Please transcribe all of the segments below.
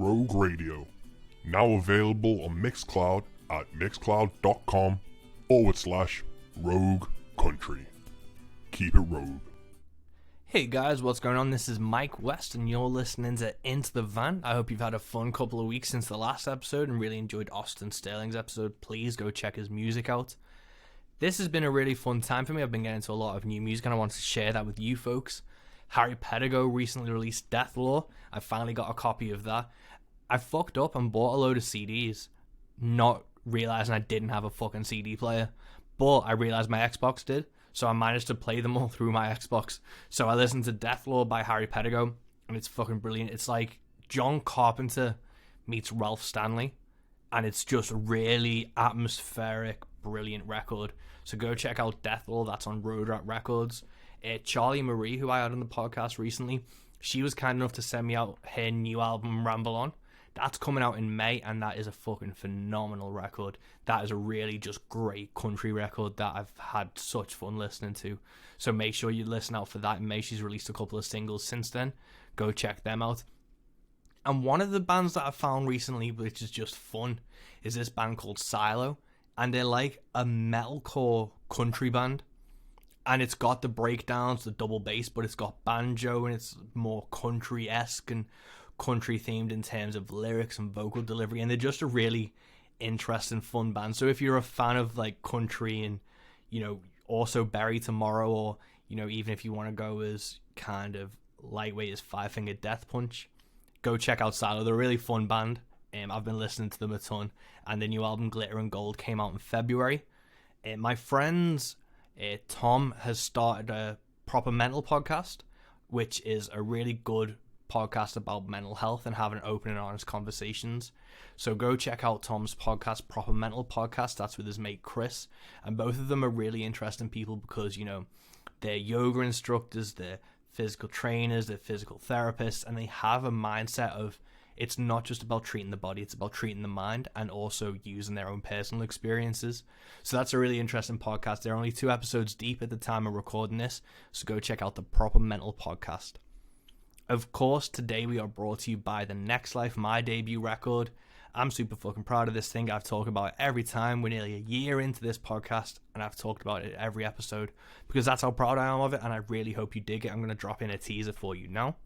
Rogue Radio. Now available on Mixcloud at mixcloud.com/Rogue Country. Keep it rogue. Hey guys, what's going on? This is Mike West and you're listening to Into the Van. I hope you've had a fun couple of weeks since the last episode and really enjoyed Austin Sterling's episode. Please go check his music out. This has been a really fun time for me. I've been getting into a lot of new music and I want to share that with you folks. Harry Pedigo recently released Death Law. I finally got a copy of that. I fucked up and bought a load of CDs, not realizing I didn't have a fucking CD player, but I realized my Xbox did, so I managed to play them all through my Xbox. So I listened to Death Law by Harry Pedigo, and it's fucking brilliant. It's like John Carpenter meets Ralph Stanley, and it's just a really atmospheric, brilliant record. So go check out Death Law. That's on Road Rat Records. Charlie Marie, who I had on the podcast recently, she was kind enough to send me out her new album, Ramble On. That's coming out in May, and that is a fucking phenomenal record. That is a really just great country record that I've had such fun listening to. So make sure you listen out for that in May. She's released a couple of singles since then. Go check them out. And one of the bands that I found recently, which is just fun, is this band called Silo. And they're like a metalcore country band. And it's got the breakdowns, the double bass, but it's got banjo and it's more country-esque and country-themed in terms of lyrics and vocal delivery. And they're just a really interesting, fun band. So if you're a fan of like country and, you know, also Bury Tomorrow, or, you know, even if you want to go as kind of lightweight as Five Finger Death Punch, go check out Silo. They're a really fun band. I've been listening to them a ton. And the new album, Glitter and Gold, came out in February. My friends... Tom has started a Proper Mental podcast, which is a really good podcast about mental health and having open and honest conversations. So go check out Tom's podcast, Proper Mental Podcast. That's with his mate Chris. And both of them are really interesting people because, you know, they're yoga instructors, they're physical trainers, they're physical therapists, and they have a mindset of it's not just about treating the body, it's about treating the mind and also using their own personal experiences. So that's a really interesting podcast. They're only 2 episodes deep at the time of recording this, so go check out the Proper Mental Podcast. Of course, today we are brought to you by The Next Life, my debut record. I'm super fucking proud of this thing. I've talked about it every time. We're nearly a year into this podcast, and I've talked about it every episode because that's how proud I am of it, and I really hope you dig it. I'm going to drop in a teaser for you now.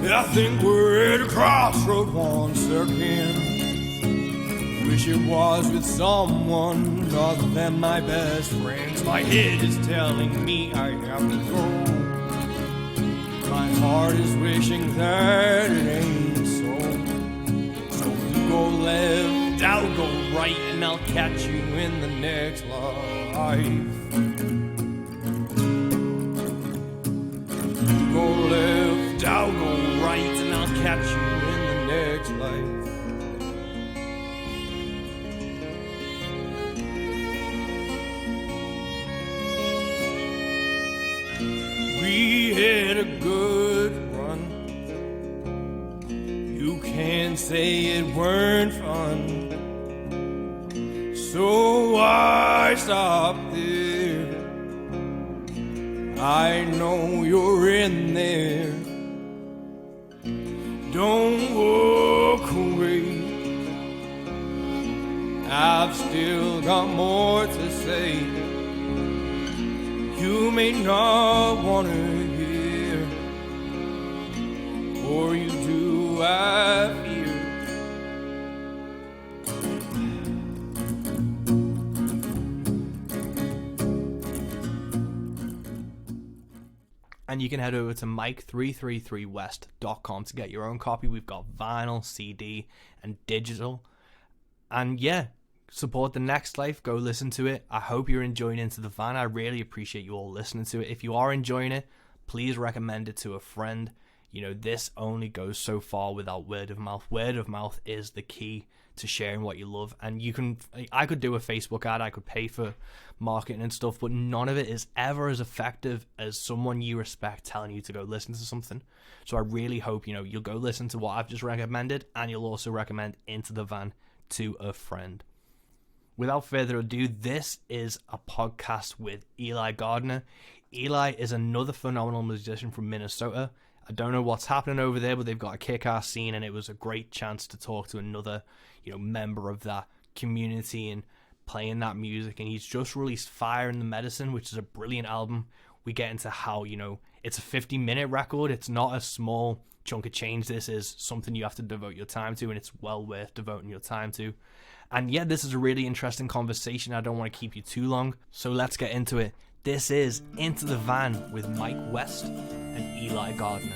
I think we're at a crossroad once again. Wish it was with someone other than my best friends. My head is telling me I have to go. My heart is wishing that it ain't so. So you go left, I'll go right, and I'll catch you in the next life. You go left, I'll go right, and I'll catch you in the next life. We had a good run. You can't say it weren't fun. So I stopped there. I know you're in there. Don't walk away. I've still got more to say. You may not want to hear, or you do, I fear. And you can head over to mike333west.com to get your own copy. We've got vinyl, CD, and digital. And yeah, support The Next Life. Go listen to it. I hope you're enjoying Into the Van. I really appreciate you all listening to it. If you are enjoying it, please recommend it to a friend. You know, this only goes so far without word of mouth. Word of mouth is the key to sharing what you love. And I could do a Facebook ad, I could pay for marketing and stuff, but none of it is ever as effective as someone you respect telling you to go listen to something. So I really hope, you'll go listen to what I've just recommended, and you'll also recommend Into the Van to a friend. without further ado, this is a podcast with Eli Gardner. Eli is another phenomenal musician from Minnesota. I don't know what's happening over there, but they've got a kick-ass scene, and it was a great chance to talk to another, member of that community and playing that music. And he's just released Fire in the Medicine, which is a brilliant album. We get into how, it's a 50-minute record. It's not a small chunk of change. This is something you have to devote your time to, and it's well worth devoting your time to. And yeah, this is a really interesting conversation. I don't want to keep you too long, so let's get into it. This is Into the Van with Mike West and Eli Gardner.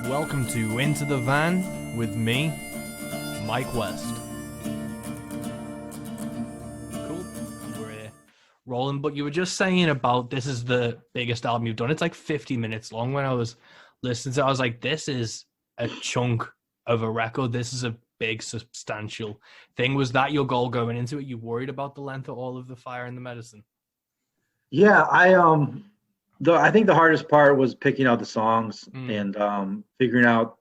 Welcome to Into the Van with me, Mike West. Cool. And we're rolling. But you were just saying about this is the biggest album you've done. It's like 50 minutes long. When I was listening to it, I was like, this is a chunk of a record. This is a big, substantial thing. Was that your goal going into it? You worried about the length of all of the Fire in the Medicine? Yeah, I think the hardest part was picking out the songs and figuring out.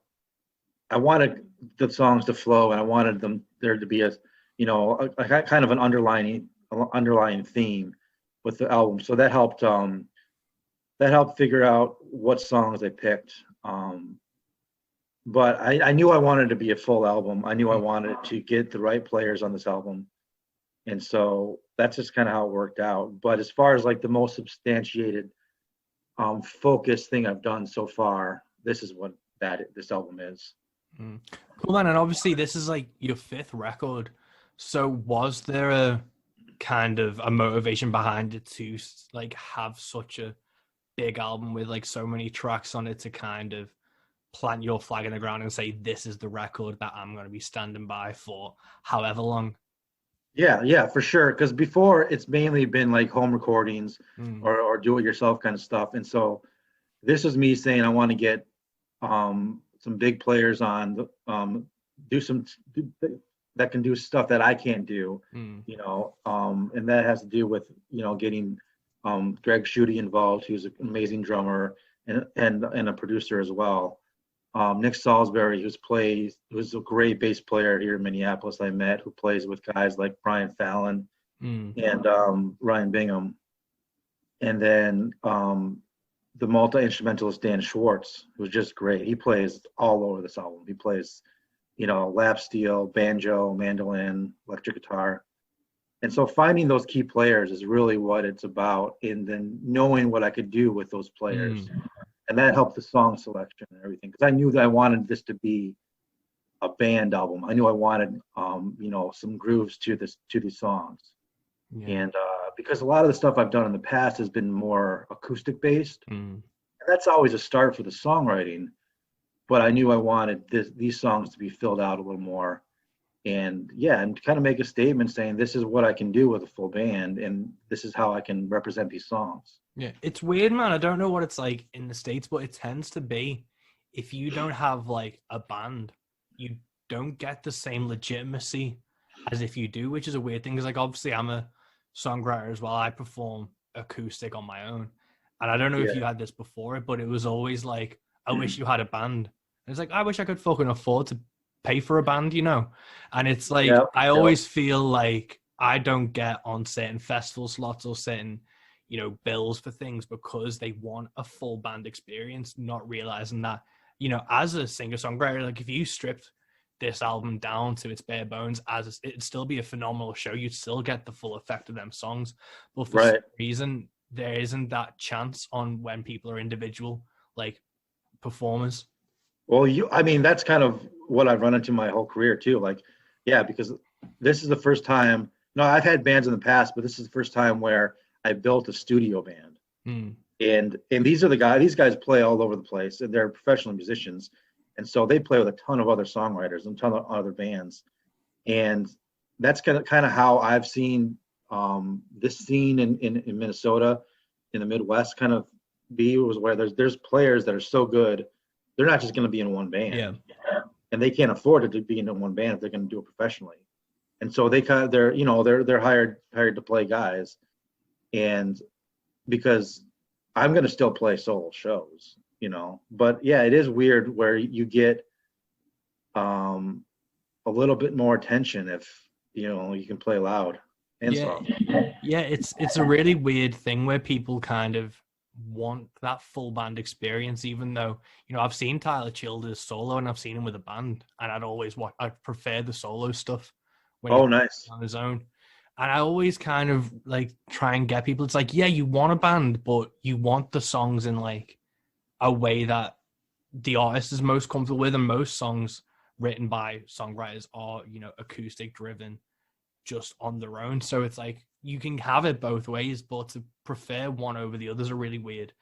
I wanted the songs to flow, and I wanted there to be a kind of an underlying theme with the album. So that helped figure out what songs I picked. But I knew I wanted it to be a full album. I knew I wanted to get the right players on this album. And so that's just kind of how it worked out. But as far as like the most substantiated, focused thing I've done so far, this is what this album is. Cool, man. And obviously this is like your 5th record. So was there a kind of a motivation behind it to like have such a big album with like so many tracks on it to kind of plant your flag in the ground and say, this is the record that I'm going to be standing by for however long? Yeah, for sure. Because before it's mainly been like home recordings or do-it-yourself kind of stuff. And so this was me saying I want to get some big players on, that can do stuff that I can't do, and that has to do with, getting Greg Schutte involved, who's an amazing drummer and a producer as well. Nick Salisbury, who's a great bass player here in Minneapolis, I met, who plays with guys like Brian Fallon and Ryan Bingham. And then the multi-instrumentalist Dan Schwartz, who's just great. He plays all over this album. He plays, lap steel, banjo, mandolin, electric guitar. And so finding those key players is really what it's about, and then knowing what I could do with those players. And that helped the song selection and everything, because I knew that I wanted this to be a band album. I knew I wanted, some grooves to these songs. Yeah. And because a lot of the stuff I've done in the past has been more acoustic based, and that's always a start for the songwriting. But I knew I wanted these songs to be filled out a little more, and kind of make a statement saying this is what I can do with a full band, and this is how I can represent these songs. Yeah, it's weird, man. I don't know what it's like in the States, but it tends to be if you don't have like a band, you don't get the same legitimacy as if you do, which is a weird thing. Because like obviously I'm a songwriter as well. I perform acoustic on my own, and I don't know if you had this before, but it was always like, I wish you had a band. And it's like, I wish I could fucking afford to pay for a band, And it's like I always feel like I don't get on certain festival slots or certain bills for things because they want a full band experience, not realizing that, as a singer-songwriter, like if you stripped this album down to its bare bones, it'd still be a phenomenal show. You'd still get the full effect of them songs. But for some reason, there isn't that chance on when people are individual, like, performers. Well, that's kind of what I've run into my whole career too. Like, because this is the first time, I've had bands in the past, but this is the first time where I built a studio band. And these guys play all over the place, and they're professional musicians. And so they play with a ton of other songwriters and a ton of other bands. And that's kind of how I've seen this scene in Minnesota, in the Midwest, kind of was where there's players that are so good, they're not just going to be in one band. Yeah. And they can't afford to be in one band if they're going to do it professionally. And so they're hired to play guys. And because I'm going to still play solo shows, but it is weird where you get a little bit more attention if you can play loud and Yeah, soft. yeah, it's a really weird thing where people kind of want that full band experience, even though, I've seen Tyler Childers solo and I've seen him with a band, and I'd prefer the solo stuff when he's Oh, nice. on his own. And I always kind of like try and get people, it's like, yeah, you want a band, but you want the songs in like a way that the artist is most comfortable with, and most songs written by songwriters are, acoustic driven just on their own. So it's like you can have it both ways, but to prefer one over the other is a really weird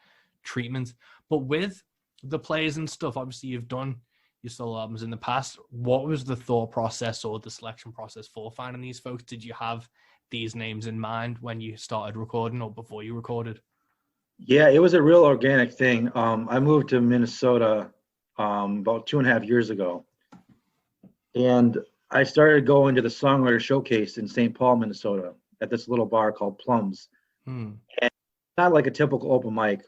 treatment. But with the players and stuff, obviously you've done your solo albums in the past. What was the thought process or the selection process for finding these folks? Did you have these names in mind when you started recording or before you recorded? Yeah, it was a real organic thing. I moved to Minnesota about 2.5 years ago, and I started going to the Songwriter Showcase in St. Paul, Minnesota, at this little bar called Plums. And it's not like a typical open mic.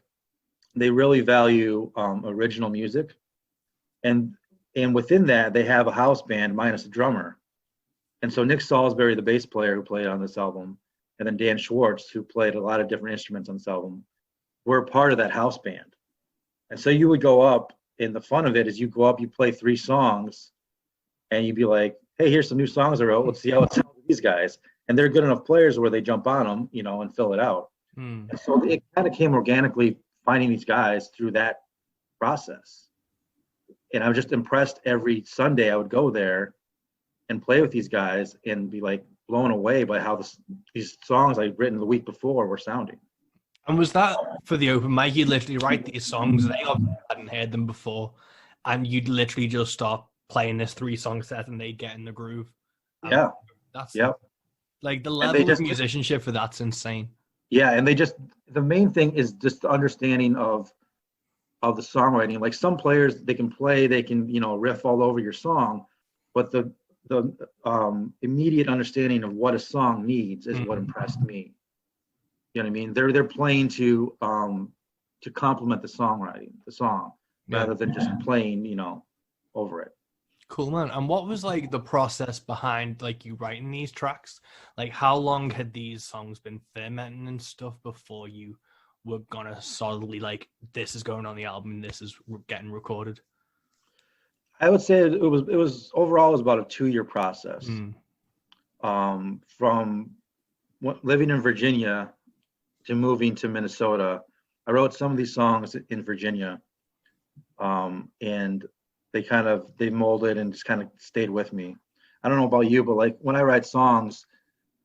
They really value original music, and within that they have a house band minus a drummer. And so Nick Salisbury, the bass player who played on this album, and then Dan Schwartz, who played a lot of different instruments on this album, were part of that house band. And so you would go up, and the fun of it is you go up, you play 3 songs, and you'd be like, hey, here's some new songs I wrote. Let's see how it sounds with these guys. And they're good enough players where they jump on them, and fill it out. And so it kind of came organically, finding these guys through that process. And I was just impressed every Sunday I would go there and play with these guys and be like blown away by how these songs I'd written the week before were sounding. And was that for the open mic? You literally write these songs, they hadn't heard them before, and you'd literally just start playing this 3-song set and they'd get in the groove. Yeah. That's Yep. Like the level of musicianship for that's insane. Yeah, and the main thing is just the understanding of the songwriting. Like some players, they can play, they can, riff all over your song, but the immediate understanding of what a song needs is what impressed me. You know what I mean? They're playing to complement the songwriting, the song, rather than just playing, over it. Cool, man. And what was like the process behind like you writing these tracks? Like how long had these songs been fermenting and stuff before you were gonna solidly like, this is going on the album and this is getting recorded? I would say it was overall it was about a 2-year process. From living in Virginia to moving to Minnesota, I wrote some of these songs in Virginia, and they molded and just kind of stayed with me. I don't know about you, but like when I write songs,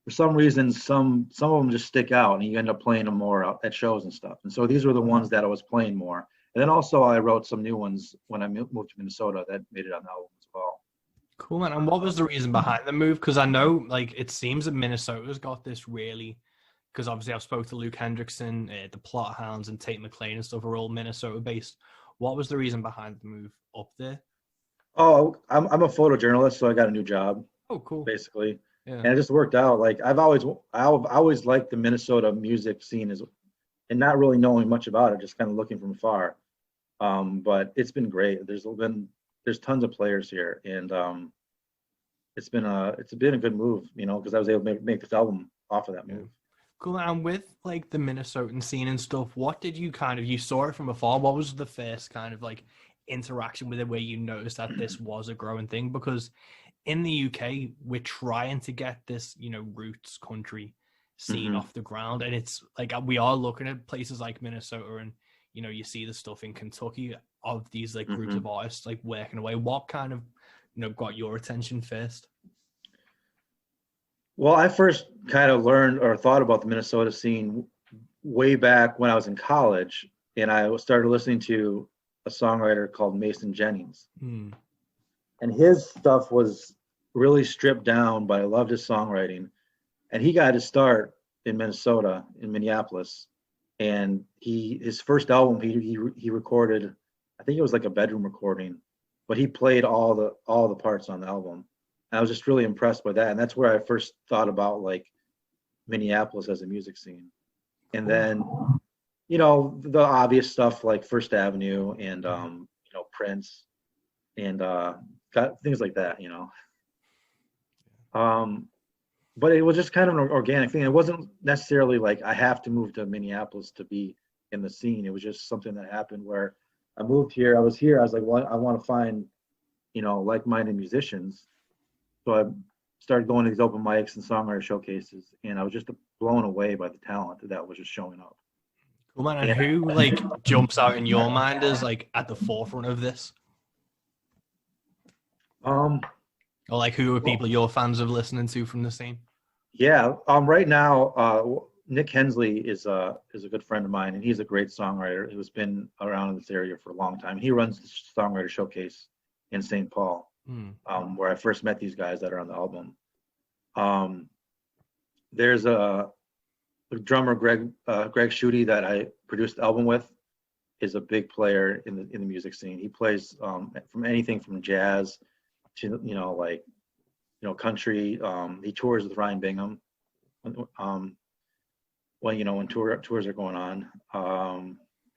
for some reason, some of them just stick out, and you end up playing them more out at shows and stuff. And so these were the ones that I was playing more. And then also I wrote some new ones when I moved to Minnesota that made it on the album as well. Cool, man. And what was the reason behind the move? Because I know, like, it seems that Minnesota's got this really, because obviously I've spoke to Luke Hendrickson, the Plot Hounds, and Tate McLean and stuff are all Minnesota-based. What was the reason behind the move up there? Oh, I'm a photojournalist, so I got a new job. Oh, cool. Basically, yeah. And it just worked out. Like I always liked the Minnesota music scene and not really knowing much about it, just kind of looking from afar. But it's been great. There's tons of players here, and it's been a good move, because I was able to make this album off of that move. Cool. And with like the Minnesotan scene and stuff, what did you you saw it from afar? What was the first kind of like interaction with it where you noticed that this was a growing thing? Because in the UK, we're trying to get this, roots country scene off the ground, and it's like we are looking at places like Minnesota, and you see the stuff in Kentucky of these like groups of artists like working away. What kind of got your attention first? Well, I first kind of learned or thought about the Minnesota scene way back when I was in college, and I started listening to a songwriter called Mason Jennings. And his stuff was really stripped down, but I loved his songwriting. And he got his start in Minnesota, in Minneapolis. And his first album he recorded, I think it was like a bedroom recording, but he played all the parts on the album. And I was just really impressed by that. And that's where I first thought about like Minneapolis as a music scene. And then, the obvious stuff like First Avenue and Prince and got things like that, you know. But it was just kind of an organic thing. It wasn't necessarily like I have to move to Minneapolis to be in the scene. It was just something that happened where I moved here. I was like, well, I want to find, you know, like-minded musicians. So I started going to these open mics and songwriter showcases, and I was just blown away by the talent that was just showing up. Cool, man. And who like jumps out in your mind as like at the forefront of this? Or like who are people you're fans of listening to from the scene? Yeah, right now, Nick Hensley is a good friend of mine, and he's a great songwriter who's been around in this area for a long time. He runs the songwriter showcase in St. Paul, where I first met these guys that are on the album. There's a drummer, Greg Schutte, that I produced the album with, is a big player in the music scene. He plays from anything from jazz to country. He tours with Ryan Bingham when tours are going on.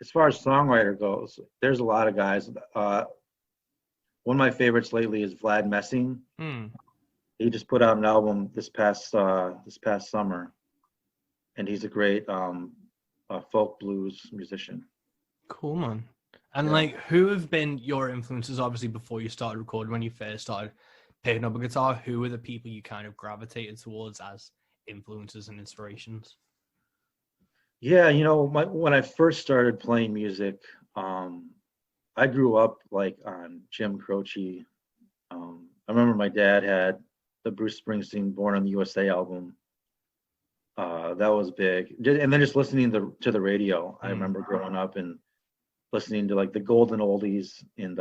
As far as songwriter goes, there's a lot of guys. One of my favorites lately is Vlad Messing. He just put out an album this past summer, and he's a great folk blues musician. Cool, man. And like, who have been your influences? Obviously, before you started recording, when you first started picking up a guitar, who were the people you kind of gravitated towards as influences and inspirations? Yeah, when I first started playing music, I grew up like on Jim Croce. I remember my dad had the Bruce Springsteen Born on the USA album. That was big. And then just listening to the radio. I remember growing up and listening to like the Golden Oldies and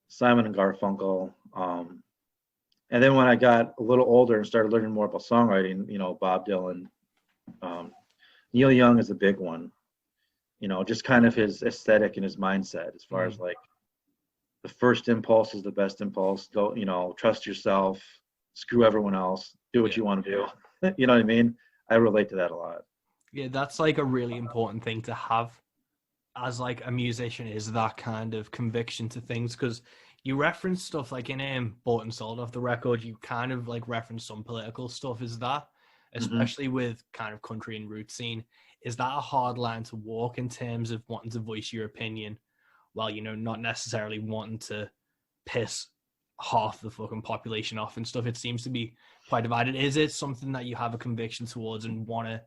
Simon and Garfunkel. And then when I got a little older and started learning more about songwriting, Bob Dylan, Neil Young is a big one. Just kind of his aesthetic and his mindset as far as like the first impulse is the best impulse. Don't, trust yourself, screw everyone else, do what you want to do. You know what I mean? I relate to that a lot. Yeah, that's like a really important thing to have as like a musician, is that kind of conviction to things, because you reference stuff like in Bought and Sold Off the Record, you kind of like reference some political stuff. Is that, especially with kind of country and root scene, is that a hard line to walk in terms of wanting to voice your opinion while, not necessarily wanting to piss half the fucking population off and stuff? It seems to be quite divided. Is it something that you have a conviction towards and want to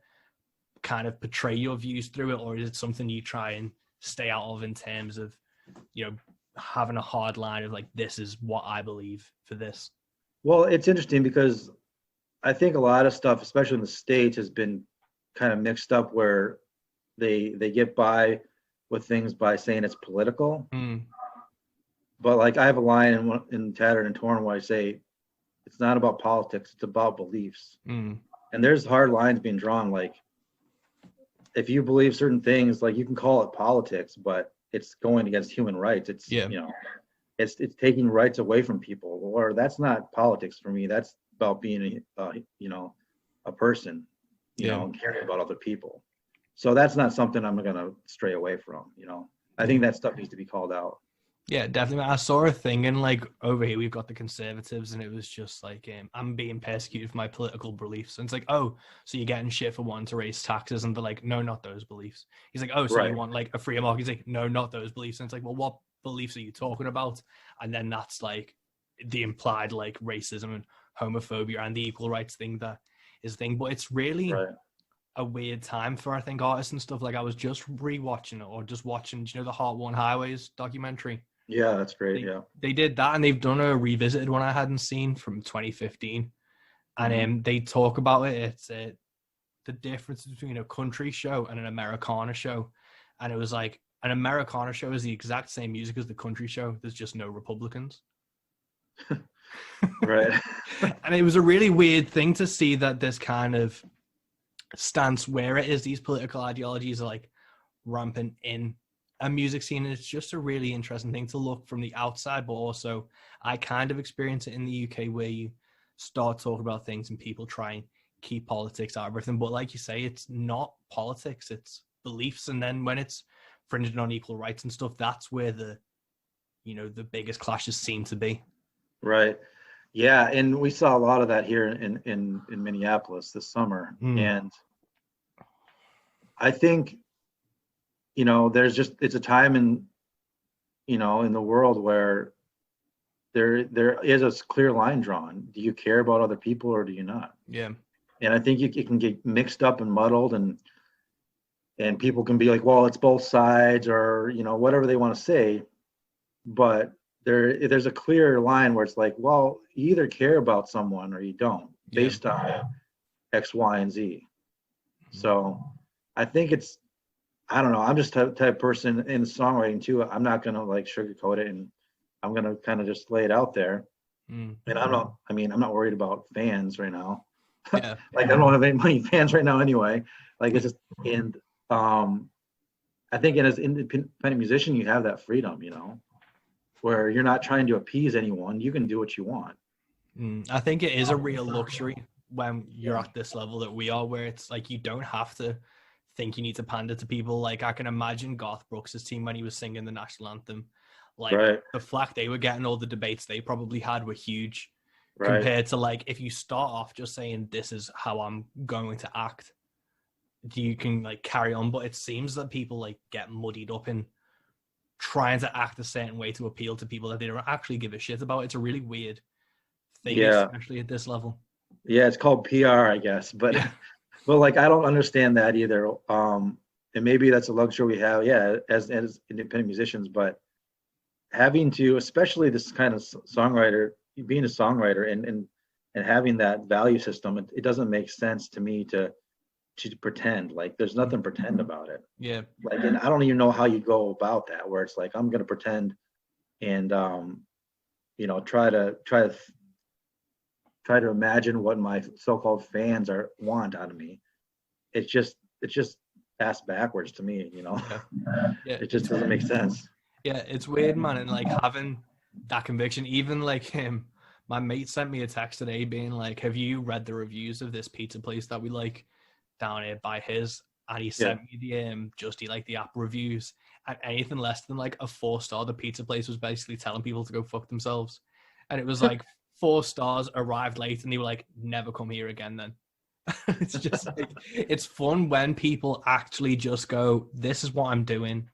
kind of portray your views through it, or is it something you try and stay out of in terms of, having a hard line of like, this is what I believe for this? Well, it's interesting because I think a lot of stuff, especially in the States, has been kind of mixed up where they get by with things by saying it's political. But like I have a line in Tattered and Torn where I say it's not about politics, it's about beliefs. And there's hard lines being drawn. Like if you believe certain things, like you can call it politics, but it's going against human rights. It's it's taking rights away from people, or that's not politics for me. That's about being a person, and caring about other people. So that's not something I'm gonna stray away from. I think that stuff needs to be called out. Yeah, definitely. I saw a thing in like over here we've got the Conservatives, and it was just like I'm being persecuted for my political beliefs, and it's like, oh, so you're getting shit for wanting to raise taxes, and they're like, no, not those beliefs. He's like, oh, so you want like a freer market? He's like, no, not those beliefs. And it's like, well, what beliefs are you talking about? And then that's like the implied like racism and homophobia and the equal rights thing that is the thing. But it's really a weird time for, I think, artists and stuff. Like I was just rewatching it, or just watching, the Heart-Worn Highways documentary. Yeah, that's great. They did that, and they've done a revisited one I hadn't seen from 2015, and they talk about it. It's the difference between a country show and an Americana show, and it was like an Americana show is the exact same music as the country show. There's just no Republicans. Right. And it was a really weird thing to see that this kind of stance where it is these political ideologies are like rampant in a music scene. And it's just a really interesting thing to look from the outside, but also I kind of experience it in the UK where you start talking about things and people try and keep politics out of everything. But like you say, it's not politics, it's beliefs. And then when it's fringing on equal rights and stuff, that's where the biggest clashes seem to be. Right. Yeah, and we saw a lot of that here in Minneapolis this summer. And I think, it's a time in the world where there is a clear line drawn. Do you care about other people or do you not? Yeah. And I think it can get mixed up and muddled, and people can be like, well, it's both sides, or whatever they want to say. But there's a clear line where it's like, well, you either care about someone or you don't, based on X, Y, and Z. So I think I don't know. I'm just type of person in songwriting too. I'm not gonna like sugarcoat it, and I'm gonna kind of just lay it out there. And I'm not worried about fans right now. Yeah. Like, I don't have many fans right now anyway. Like, it's just, and I think as an independent musician, you have that freedom, where you're not trying to appease anyone. You can do what you want. I think it is a real luxury when you're at this level that we are, where it's like you don't have to think you need to pander to people. Like, I can imagine Garth Brooks' team when he was singing the national anthem. Like, the flack they were getting, all the debates they probably had were huge compared to, like, if you start off just saying, this is how I'm going to act, you can, like, carry on. But it seems that people, like, get muddied up in trying to act a certain way to appeal to people that they don't actually give a shit about. It's a really weird thing, especially at this level. Yeah, it's called PR, I guess. But but like, I don't understand that either. And maybe that's a luxury we have, as independent musicians. But having to, especially this kind of songwriter, being a songwriter and having that value system, it doesn't make sense to me to pretend. Like, there's nothing pretend about it. Yeah. Like, and I don't even know how you go about that, where it's like, I'm going to pretend and, try to imagine what my so-called fans want out of me. It's just ass backwards to me, It just doesn't make sense. Yeah, it's weird, man. And like, having that conviction, even like my mate sent me a text today being like, have you read the reviews of this pizza place that we like down here by his? And he sent me the just he like the app reviews, and anything less than like a 4-star, the pizza place was basically telling people to go fuck themselves. And it was like 4 stars, arrived late, and they were like, never come here again then. It's just like, it's fun when people actually just go, this is what I'm doing,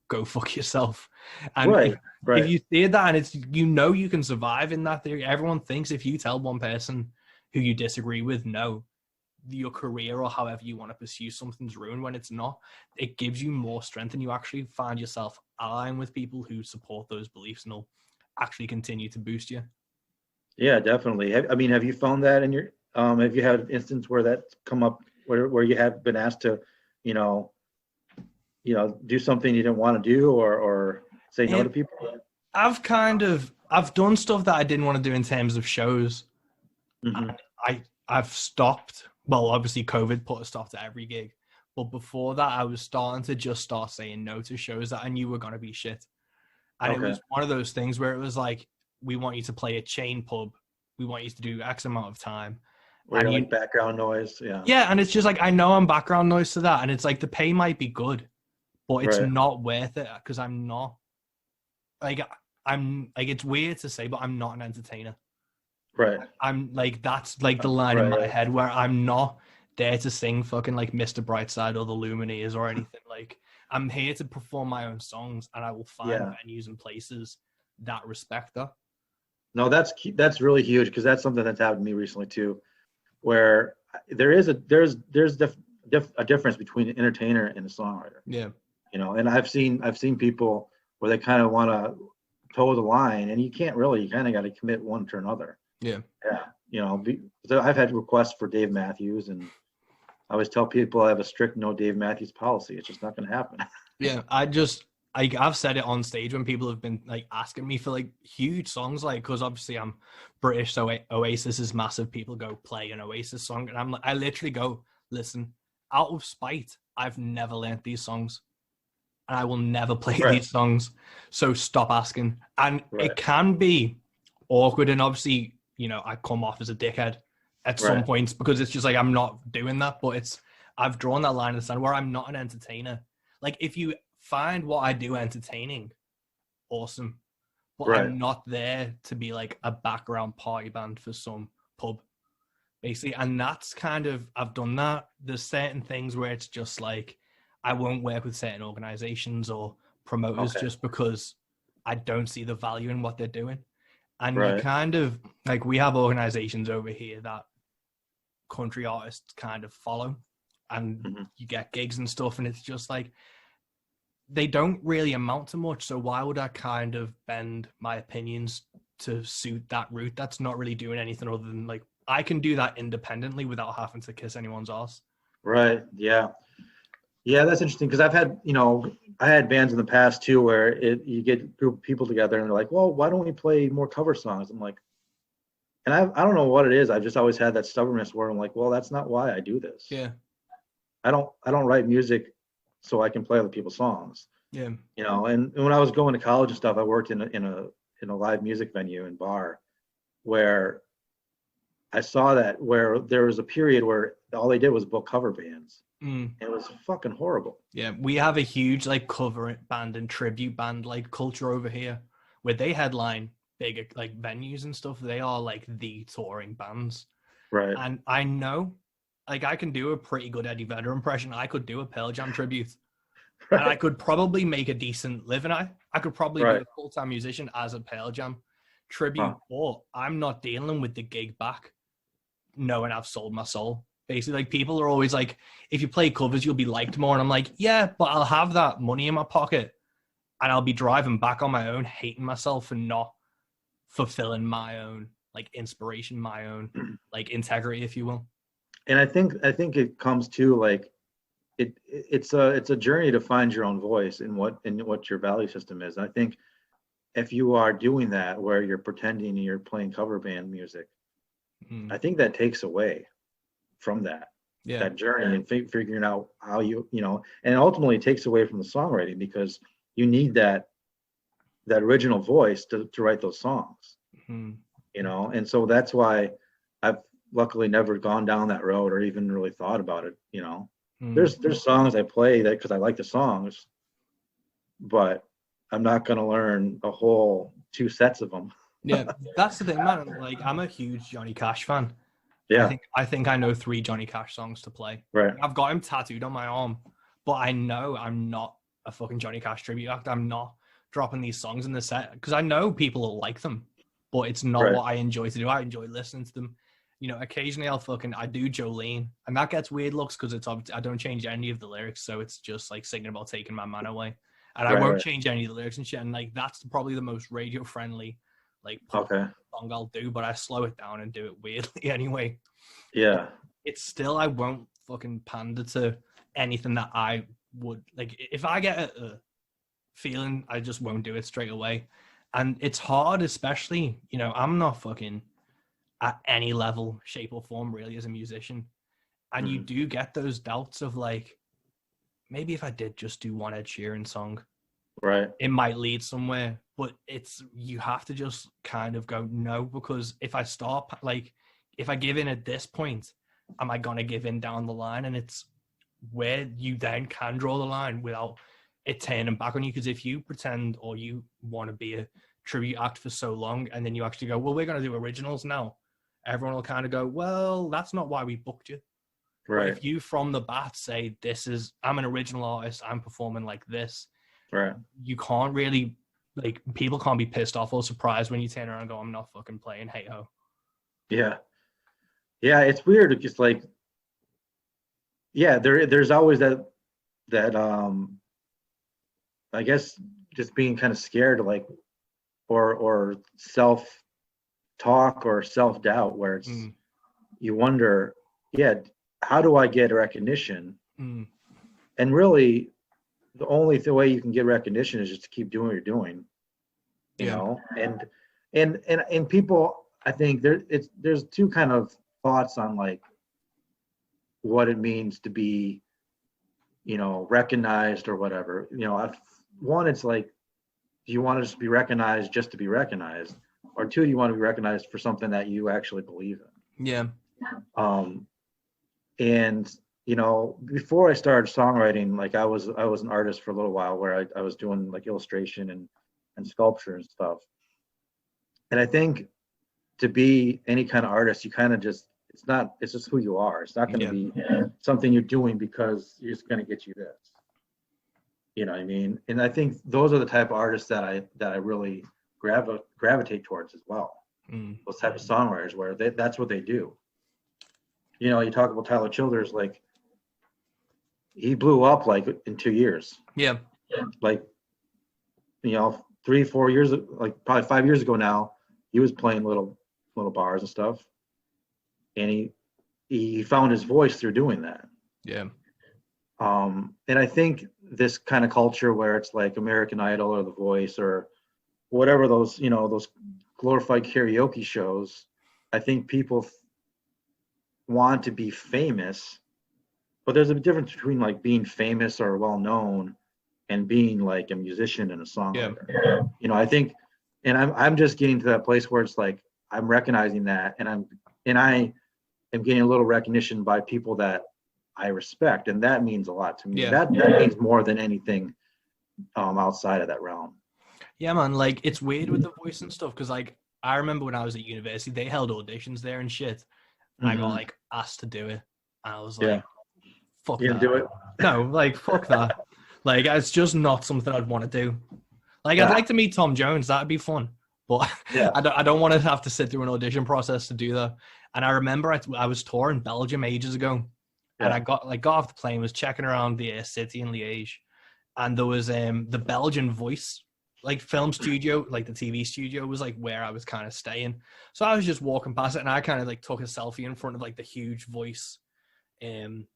go fuck yourself. And if you see that, and it's, you can survive in that theory. Everyone thinks if you tell one person who you disagree with, no, your career or however you want to pursue something's ruined, when it's not. It gives you more strength, and you actually find yourself allying with people who support those beliefs, and will actually continue to boost you. Yeah, definitely. Have you found that in your have you had an instance where that's come up, where you have been asked to do something you didn't want to do, or say no to people? I've done stuff that I didn't want to do in terms of shows. I've stopped. Well, obviously COVID put a stop to every gig, but before that I was starting to just start saying no to shows that I knew were going to be shit. And it was one of those things where it was like, we want you to play a chain pub, we want you to do X amount of time, where you're like background noise. And it's just like, I know I'm background noise to that, and it's like, the pay might be good, but it's not worth it, because I'm not like, it's weird to say, but I'm not an entertainer. Right. I'm like, that's like the line in my head, where I'm not there to sing fucking like Mr. Brightside or the Lumineers or anything. Like, I'm here to perform my own songs, and I will find venues and places that respect that. No, that's really huge, because that's something that's happened to me recently too, where there's a difference between an entertainer and a songwriter. Yeah. And I've seen people where they kind of want to toe the line, and you can't really. You kind of got to commit one to another. Yeah. So I've had requests for Dave Matthews, and I always tell people I have a strict no Dave Matthews policy. It's just not going to happen. Yeah, I've said it on stage when people have been like asking me for like huge songs, like, because obviously I'm British, so Oasis is massive. People go play an Oasis song, and I literally go, listen, out of spite, I've never learnt these songs, and I will never play these songs. So stop asking. And it can be awkward, and obviously, I come off as a dickhead at some points, because it's just like, I'm not doing that. But I've drawn that line in the sand where I'm not an entertainer. Like, if you find what I do entertaining, awesome. but Right. I'm not there to be like a background party band for some pub, basically. And that's kind of, I've done that. There's certain things where it's just like, I won't work with certain organizations or promoters Okay. just because I don't see the value in what they're doing. And you Right. kind of, like, we have organizations over here that country artists kind of follow, and Mhm. you get gigs and stuff, and it's just like, they don't really amount to much. So why would I kind of bend my opinions to suit that route that's not really doing anything other than, like, I can do that independently without having to kiss anyone's ass. Right. Yeah. Yeah, that's interesting because I've had, I had bands in the past too where you get a group of people together and they're like, well, why don't we play more cover songs? I'm like, and I don't know what it is. I've just always had that stubbornness where I'm like, well, that's not why I do this. Yeah. I don't write music so I can play other people's songs. Yeah. And when I was going to college and stuff, I worked in a live music venue and bar where I saw that where there was a period where all they did was book cover bands. Mm. It was fucking horrible. Yeah, we have a huge like cover band and tribute band like culture over here, where they headline big like venues and stuff. They are like the touring bands, Right. and I know, like, I can do a pretty good Eddie Vedder impression. I could do a Pearl Jam tribute, and I could probably make a decent living. I could probably be a full-time musician as a Pearl Jam tribute, but I'm not dealing with the gig back knowing I've sold my soul. Basically, like, people are always like, if you play covers, you'll be liked more. And I'm like, yeah, but I'll have that money in my pocket and I'll be driving back on my own, hating myself and not fulfilling my own, like, inspiration, my own, like, integrity, if you will. And I think it comes to like, it's a journey to find your own voice and what your value system is. And I think if you are doing that, where you're pretending you're playing cover band music, I think that takes away from that journey and figuring out how and ultimately it takes away from the songwriting because you need that original voice to write those songs. And so that's why I've luckily never gone down that road or even really thought about it. There's songs I play that because I like the songs, but I'm not going to learn a whole 2 sets of them. Yeah, that's the thing, man. Like, I'm a huge Johnny Cash fan. Yeah. I think I know 3 Johnny Cash songs to play. Right. I've got him tattooed on my arm, but I know I'm not a fucking Johnny Cash tribute act. I'm not dropping these songs in the set because I know people will like them, but it's not what I enjoy to do. I enjoy listening to them. Occasionally I do Jolene, and that gets weird looks because it's I don't change any of the lyrics, so it's just like singing about taking my man away, and I won't change any of the lyrics and shit. And like, that's probably the most radio friendly like song I'll do, but I slow it down and do it weirdly anyway. Yeah. It's still, I won't fucking pander to anything that I would like. If I get a feeling, I just won't do it straight away. And it's hard, especially, I'm not fucking at any level, shape or form really as a musician. And you do get those doubts of like, maybe if I did just do one Ed Sheeran song, right, it might lead somewhere. But you have to just kind of go, no, because if I start, like, if I give in at this point, am I going to give in down the line? And it's where you then can draw the line without it turning back on you. Because if you pretend or you want to be a tribute act for so long and then you actually go, well, we're going to do originals now, everyone will kind of go, well, that's not why we booked you. right. But if you from the bat say, I'm an original artist, I'm performing like this, right, you can't really, like, people can't be pissed off or surprised when you turn around and go, I'm not fucking playing Hey Ho. Yeah. Yeah, it's weird. It's just like, yeah, there's always that I guess just being kind of scared, like, or self-talk or self-doubt, where it's you wonder, how do I get recognition? And really, the only way you can get recognition is just to keep doing what you're doing, you know. And people, I think there's 2 kind of thoughts on like what it means to be, recognized or whatever. One, it's like, do you want to just be recognized just to be recognized, or 2, you want to be recognized for something that you actually believe in? Yeah. And before I started songwriting, like I was an artist for a little while where I was doing like illustration and sculpture and stuff. And I think to be any kind of artist, you kind of just, it's just who you are. It's not going to be something you're doing because you're just going to get you this. You know what I mean? And I think those are the type of artists that I really gravitate towards as well. Those type of songwriters where that's what they do. You know, you talk about Tyler Childers, like he blew up like in 2 years. Yeah. Like, you know, 3-4 years, like probably 5 years ago now, he was playing little bars and stuff, and he found his voice through doing that. Yeah. And I think this kind of culture where it's like American Idol or The Voice or whatever those, you know, those glorified karaoke shows, I think people want to be famous, but there's a difference between like being famous or well known and being like a musician and a songwriter. Yeah. You know, I think, and I'm just getting to that place where it's like I'm recognizing that, and I am getting a little recognition by people that I respect, and that means a lot to me. Yeah. That means more than anything outside of that realm. Yeah, man. Like, it's weird with The Voice and stuff because, like, I remember when I was at university, they held auditions there and shit, and I got like asked to do it, and I was like, "Fuck you that!" Didn't do it? No, like, fuck that. Like, it's just not something I'd want to do. Like, I'd like to meet Tom Jones. That'd be fun, but I don't want to have to sit through an audition process to do that. And I remember I was touring Belgium ages ago, and I got off the plane, was checking around the city in Liège, and there was the Belgian Voice like film studio, like the TV studio was like where I was kind of staying. So I was just walking past it, and I kind of like took a selfie in front of like the huge Voice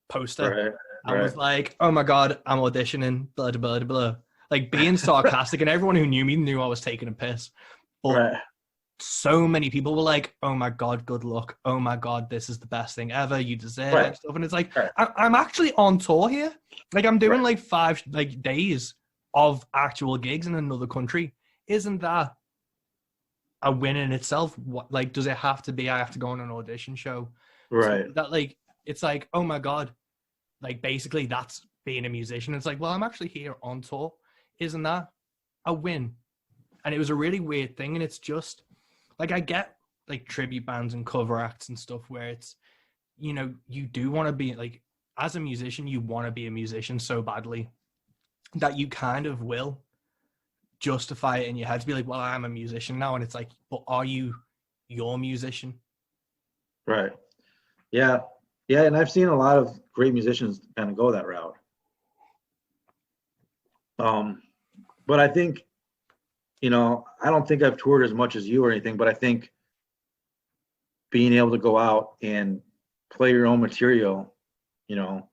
poster. I was like, oh my god, I'm auditioning, blah blah blah blah, like being sarcastic, and everyone who knew me knew I was taking a piss. But so many people were like, oh my god, good luck, oh my god, this is the best thing ever, you deserve it and stuff. And it's like, I'm actually on tour here, like I'm doing like 5 like days of actual gigs in another country. Isn't that a win in itself? What, like, does it have to be I have to go on an audition show? Right. So that, like, it's like, oh my god, like basically that's being a musician. It's like, well, I'm actually here on tour. Isn't that a win? And it was a really weird thing. And it's just like, I get like tribute bands and cover acts and stuff where it's, you know, you do want to be like, as a musician, you want to be a musician so badly that you kind of will justify it in your head to be like, well, I'm a musician now. And it's like, but are you your musician? Right. Yeah. Yeah. And I've seen a lot of great musicians kind of go that route. But I think, you know, I don't think I've toured as much as you or anything, but I think being able to go out and play your own material, you know,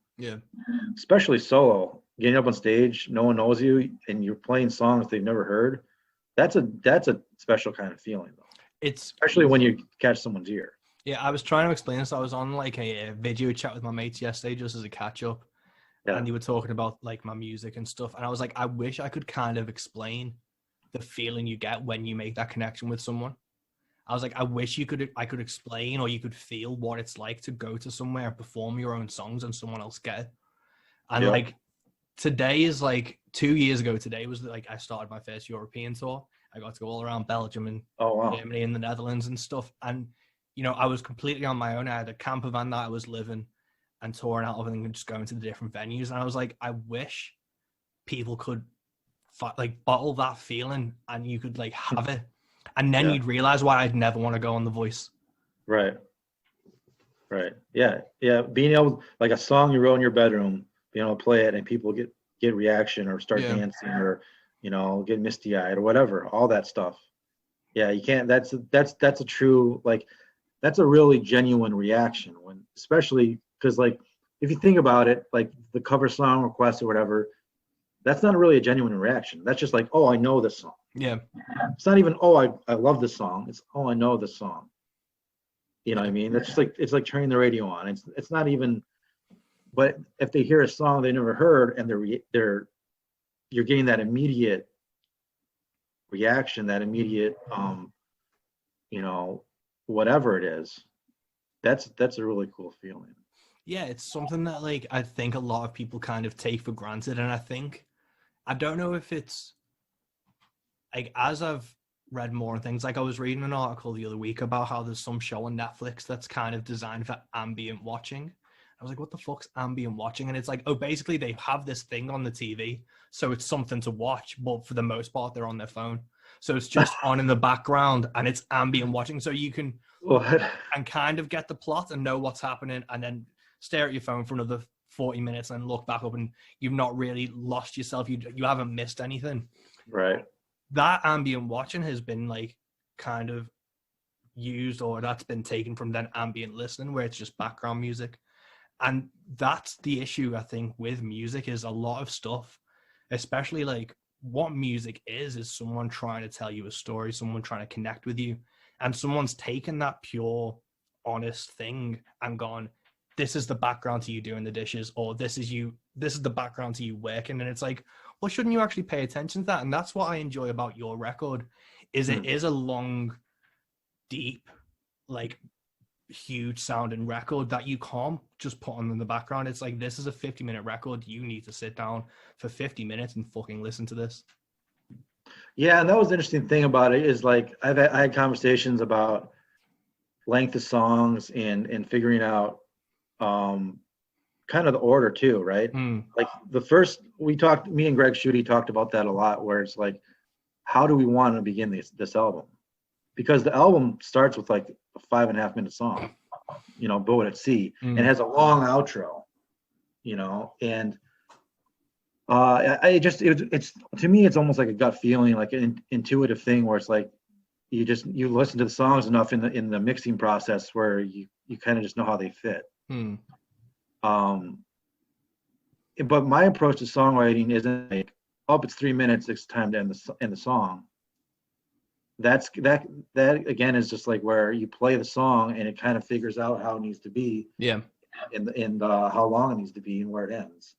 especially solo, getting up on stage, no one knows you, and you're playing songs they've never heard. That's a special kind of feeling, though. It's especially when you catch someone's ear. Yeah, I was trying to explain this. I was on like a video chat with my mates yesterday, just as a catch up, and they were talking about like my music and stuff. And I was like, I wish I could kind of explain the feeling you get when you make that connection with someone. I was like, I wish I could explain, or you could feel what it's like to go to somewhere, perform your own songs, and someone else get it. And like, today is like 2 years ago. Today was like I started my first European tour. I got to go all around Belgium and Germany and the Netherlands and stuff. And you know, I was completely on my own. I had a camper van that I was living and touring out of, and just going to the different venues. And I was like, I wish people could like bottle that feeling, and you could like have it, and then you'd realize why I'd never want to go on The Voice. Right. Yeah. Being able, like a song you wrote in your bedroom, being able to play it and people get reaction or start dancing or, you know, get misty eyed or whatever, all that stuff. Yeah, you can't. That's a true, like, that's a really genuine reaction when, especially because like if you think about it, like the cover song request or whatever, that's not really a genuine reaction. That's just like, oh, I know this song. Yeah. It's not even, oh, I love this song. It's, oh, I know this song. You know what I mean? That's just like, it's like turning the radio on. It's not even, but if they hear a song they never heard and you're getting that immediate reaction, that immediate, you know, whatever it is, that's a really cool feeling. Yeah, it's something that like I think a lot of people kind of take for granted, and I don't know if it's like as I've read more and things. Like I was reading an article the other week about how there's some show on Netflix that's kind of designed for ambient watching. I was like, what the fuck's ambient watching? And it's like, oh, basically they have this thing on the TV, so it's something to watch, but for the most part they're on their phone. So it's just on in the background and it's ambient watching. So you can What? and kind of get the plot and know what's happening and then stare at your phone for another 40 minutes and look back up and you've not really lost yourself. You haven't missed anything. Right. That ambient watching has been like kind of used, or that's been taken from then ambient listening where it's just background music. And that's the issue, I think, with music is a lot of stuff, especially like what music is someone trying to tell you a story, someone trying to connect with you, and someone's taken that pure, honest thing and gone, this is the background to you doing the dishes, or this is the background to you working. And it's like, well, shouldn't you actually pay attention to that? And that's what I enjoy about your record, is it is a long, deep, like huge sounding record that you can't just put on in the background. It's like, this is a 50-minute record. You need to sit down for 50 minutes and fucking listen to this. Yeah, and that was the interesting thing about it is like I had conversations about length of songs and figuring out kind of the order too, right? Like the first me and Greg Schutte talked about that a lot, where it's like, how do we want to begin this album? Because the album starts with like a 5.5 minute song, Boat at Sea, and has a long outro, and it's to me, it's almost like a gut feeling, like an intuitive thing where it's like, you listen to the songs enough in the mixing process where you kind of just know how they fit. But my approach to songwriting isn't like, oh, it's 3 minutes, it's time to end the song. That again is just like where you play the song and it kind of figures out how it needs to be. Yeah. And how long it needs to be and where it ends.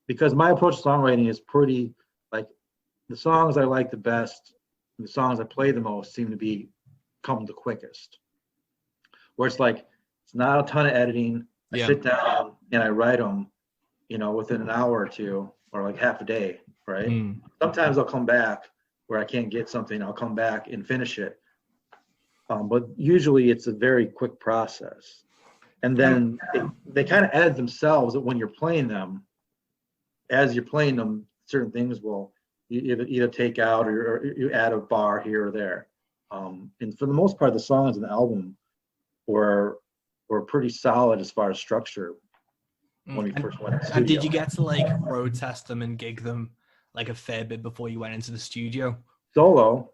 Because my approach to songwriting is pretty like, the songs I like the best, the songs I play the most seem to come the quickest. Where it's like, it's not a ton of editing. I sit down and I write them, within an hour or two, or like half a day, right? Sometimes I'll come back where I can't get something. I'll come back and finish it. But usually it's a very quick process. And then they kind of edit themselves when you're playing them. As you're playing them, certain things will either take out or you add a bar here or there. And for the most part, the songs in the album were pretty solid as far as structure when we first went to the studio. And did you get to like road test them and gig them like a fair bit before you went into the studio? Solo.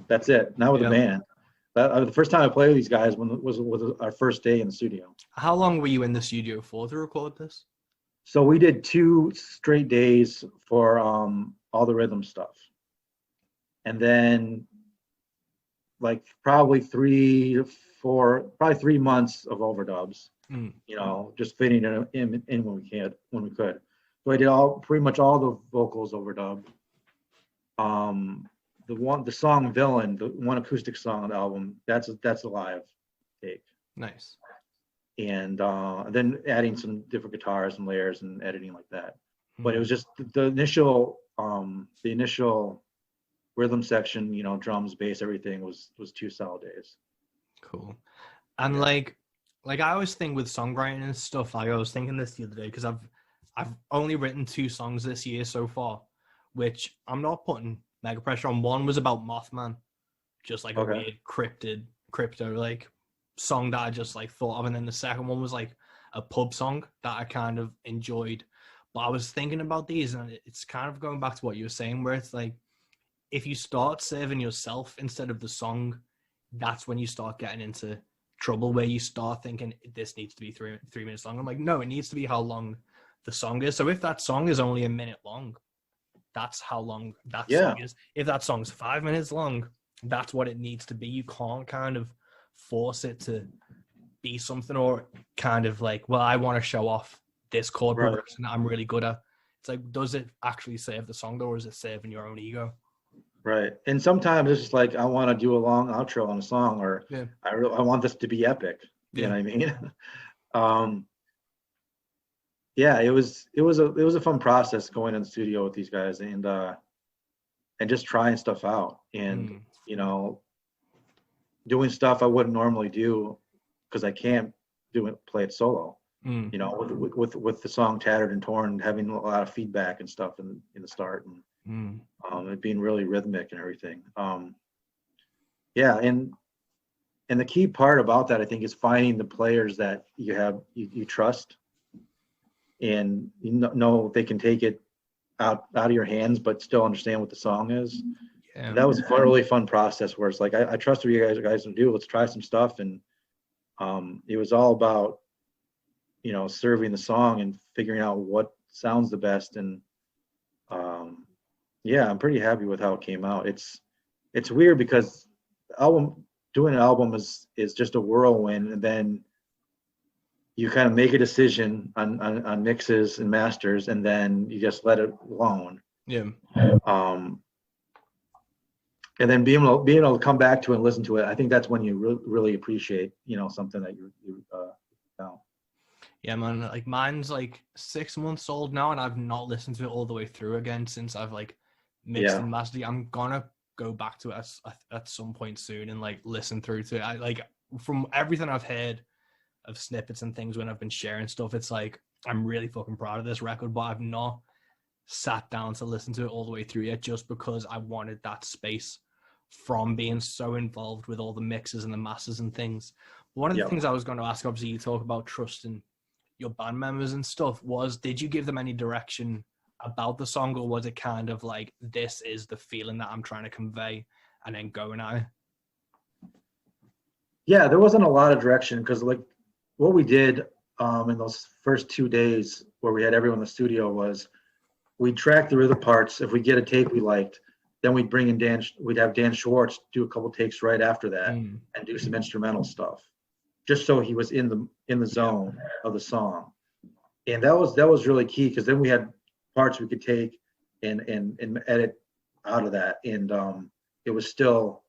That's it. Not with the band. The first time I played with these guys was our first day in the studio. How long were you in the studio for to record this? So we did 2 straight days for all the rhythm stuff. And then like probably 3 months of overdubs, just fitting in when we could. So I did pretty much all the vocals overdubbed. The song Villain, the one acoustic song on the album, that's a live take. Nice. And then adding some different guitars and layers and editing like that. But it was just the initial rhythm section, drums, bass, everything was 2 solid days. Cool. And like I always think with songwriting and stuff, I was thinking this the other day because I've only written 2 songs this year so far, which I'm not putting mega pressure on. One was about Mothman, just like a weird crypto like song that I just like thought of, and then the second one was like a pub song that I kind of enjoyed. But I was thinking about these, and it's kind of going back to what you were saying, where it's like, if you start serving yourself instead of the song, that's when you start getting into trouble, where you start thinking this needs to be three minutes long. I'm like, no, it needs to be how long the song is. So if that song is only a minute long, that's how long that song is. If that song's 5 minutes long, that's what it needs to be. You can't kind of force it to be something, or kind of like, well, I want to show off this chord progression that I'm really good at. It's like, does it actually save the song though, or is it saving your own ego? Right. And sometimes it's just like, I want to do a long outro on a song, or I want this to be epic. You know what I mean? It was a fun process going in the studio with these guys, and and just trying stuff out, and Mm. you know, doing stuff I wouldn't normally do because I can't play it solo. Mm. You know, with the song "Tattered and Torn" having a lot of feedback and stuff in the start, and Mm. it being really rhythmic and everything. Yeah, and the key part about that, I think, is finding the players that you trust, and you know they can take it out of your hands, but still understand what the song is. Yeah. And that was a really fun process where it's like I trust what you guys can do. Let's try some stuff, and it was all about, you know, serving the song and figuring out what sounds the best. And yeah, I'm pretty happy with how it came out. It's weird because doing an album is just a whirlwind, and then you kind of make a decision on mixes and masters, and then you just let it alone. Yeah. And then being able to come back to it and listen to it, I think that's when you really appreciate, you know, something that you know. Yeah, man. Like mine's like 6 months old now, and I've not listened to it all the way through again since I've like mixed and mastered it. I'm gonna go back to it at some point soon and like listen through to it. I like, from everything I've heard of snippets and things when I've been sharing stuff, it's like I'm really fucking proud of this record, but I've not sat down to listen to it all the way through yet, just because I wanted that space from being so involved with all the mixes and the masters and things. One of the things I was going to ask, obviously you talk about trusting your band members and stuff, did you give them any direction about the song, or was it kind of like, this is the feeling that I'm trying to convey, and then going at it? Yeah, there wasn't a lot of direction, because like what we did in those first 2 days where we had everyone in the studio was we tracked the rhythm parts. If we get a take we liked, then we'd bring in we'd have Dan Schwartz do a couple takes right after that and do some instrumental stuff, just so he was in the zone of the song. And that was really key, because then we had parts we could take and edit out of that. And it was still,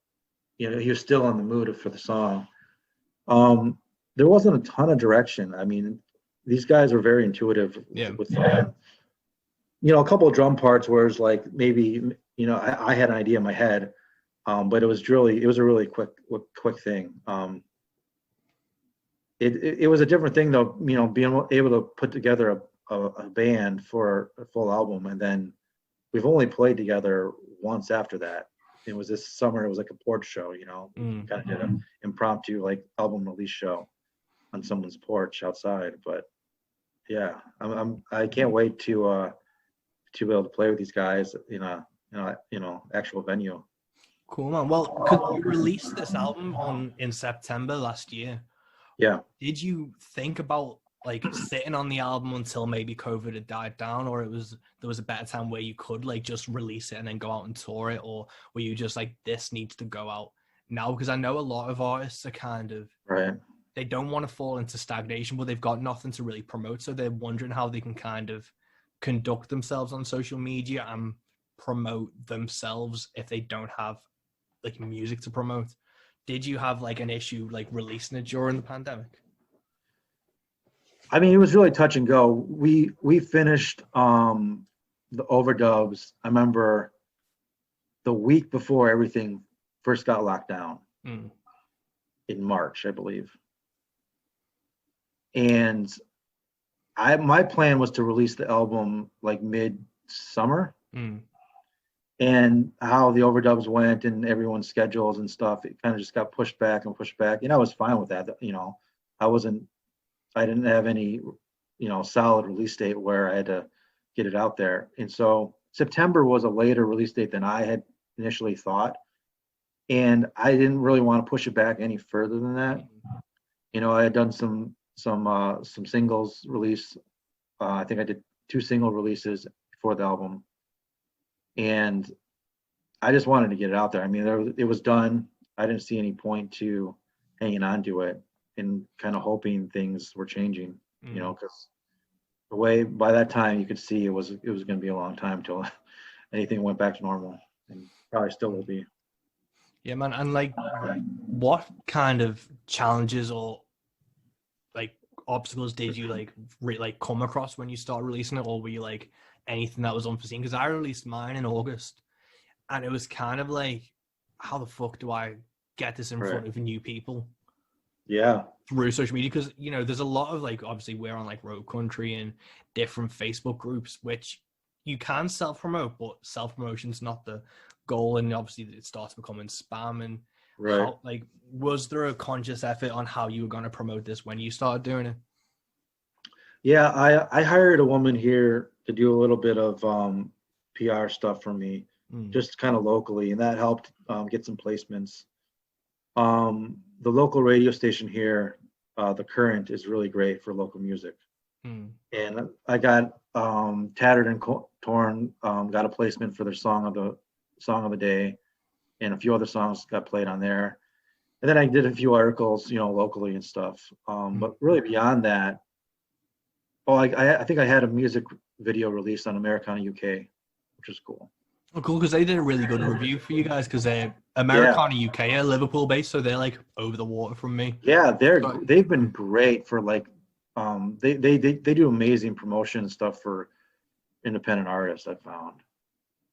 you know, he was still in the mood for the song. There wasn't a ton of direction. I mean, these guys were very intuitive with you know, a couple of drum parts where it's like maybe, you know, I had an idea in my head, but it was a really quick thing. It was a different thing though, you know, being able to put together a band for a full album, and then we've only played together once after that. It was this summer. It was like a porch show, you know, kind of did an impromptu like album release show on someone's porch outside. But yeah, I can't wait to be able to play with these guys in a actual venue. Cool, man. Well, because you released this album in September last year. Yeah. Did you think about like sitting on the album until maybe COVID had died down, or there was a better time where you could like just release it and then go out and tour it, or were you just like, this needs to go out now? Because I know a lot of artists are kind of they don't want to fall into stagnation, but they've got nothing to really promote, so they're wondering how they can kind of conduct themselves on social media and promote themselves if they don't have like music to promote. Did you have like an issue like releasing it during the pandemic? I mean, it was really touch and go. We finished the overdubs, I remember, the week before everything first got locked down in March, I believe. And my plan was to release the album like mid-summer. And how the overdubs went and everyone's schedules and stuff, it kind of just got pushed back. And I was fine with that. You know, I didn't have any, you know, solid release date where I had to get it out there. And so September was a later release date than I had initially thought. And I didn't really want to push it back any further than that. You know, I had done some singles release. I think I did 2 single releases for the album. And I just wanted to get it out there. I mean, it was done. I didn't see any point to hanging on to it and kind of hoping things were changing, you know, because the way by that time you could see it was going to be a long time till anything went back to normal, and probably still will be. Yeah, man. And like, what kind of challenges or like obstacles did you like come across when you started releasing it, or were you like anything that was unforeseen? Because I released mine in August, and it was kind of like, how the fuck do I get this in front of new people? Yeah. Through social media, because you know there's a lot of like, obviously we're on like Road Country and different Facebook groups which you can self-promote, but self-promotion's not the goal, and obviously it starts becoming spam. And how, like, was there a conscious effort on how you were going to promote this when you started doing it? Yeah, I hired a woman here to do a little bit of PR stuff for me, just kind of locally, and that helped get some placements. The local radio station here, The Current, is really great for local music. And I got Tattered and Torn got a placement for their song of the day, and a few other songs got played on there. And then I did a few articles, locally and stuff. But really beyond that, I think I had a music video released on Americana UK, which is cool. Oh, cool, because they did a really good review for you guys, because they're Americana UK are Liverpool based, so they're like over the water from me. Yeah, they've been great for like they do amazing promotion stuff for independent artists, I've found,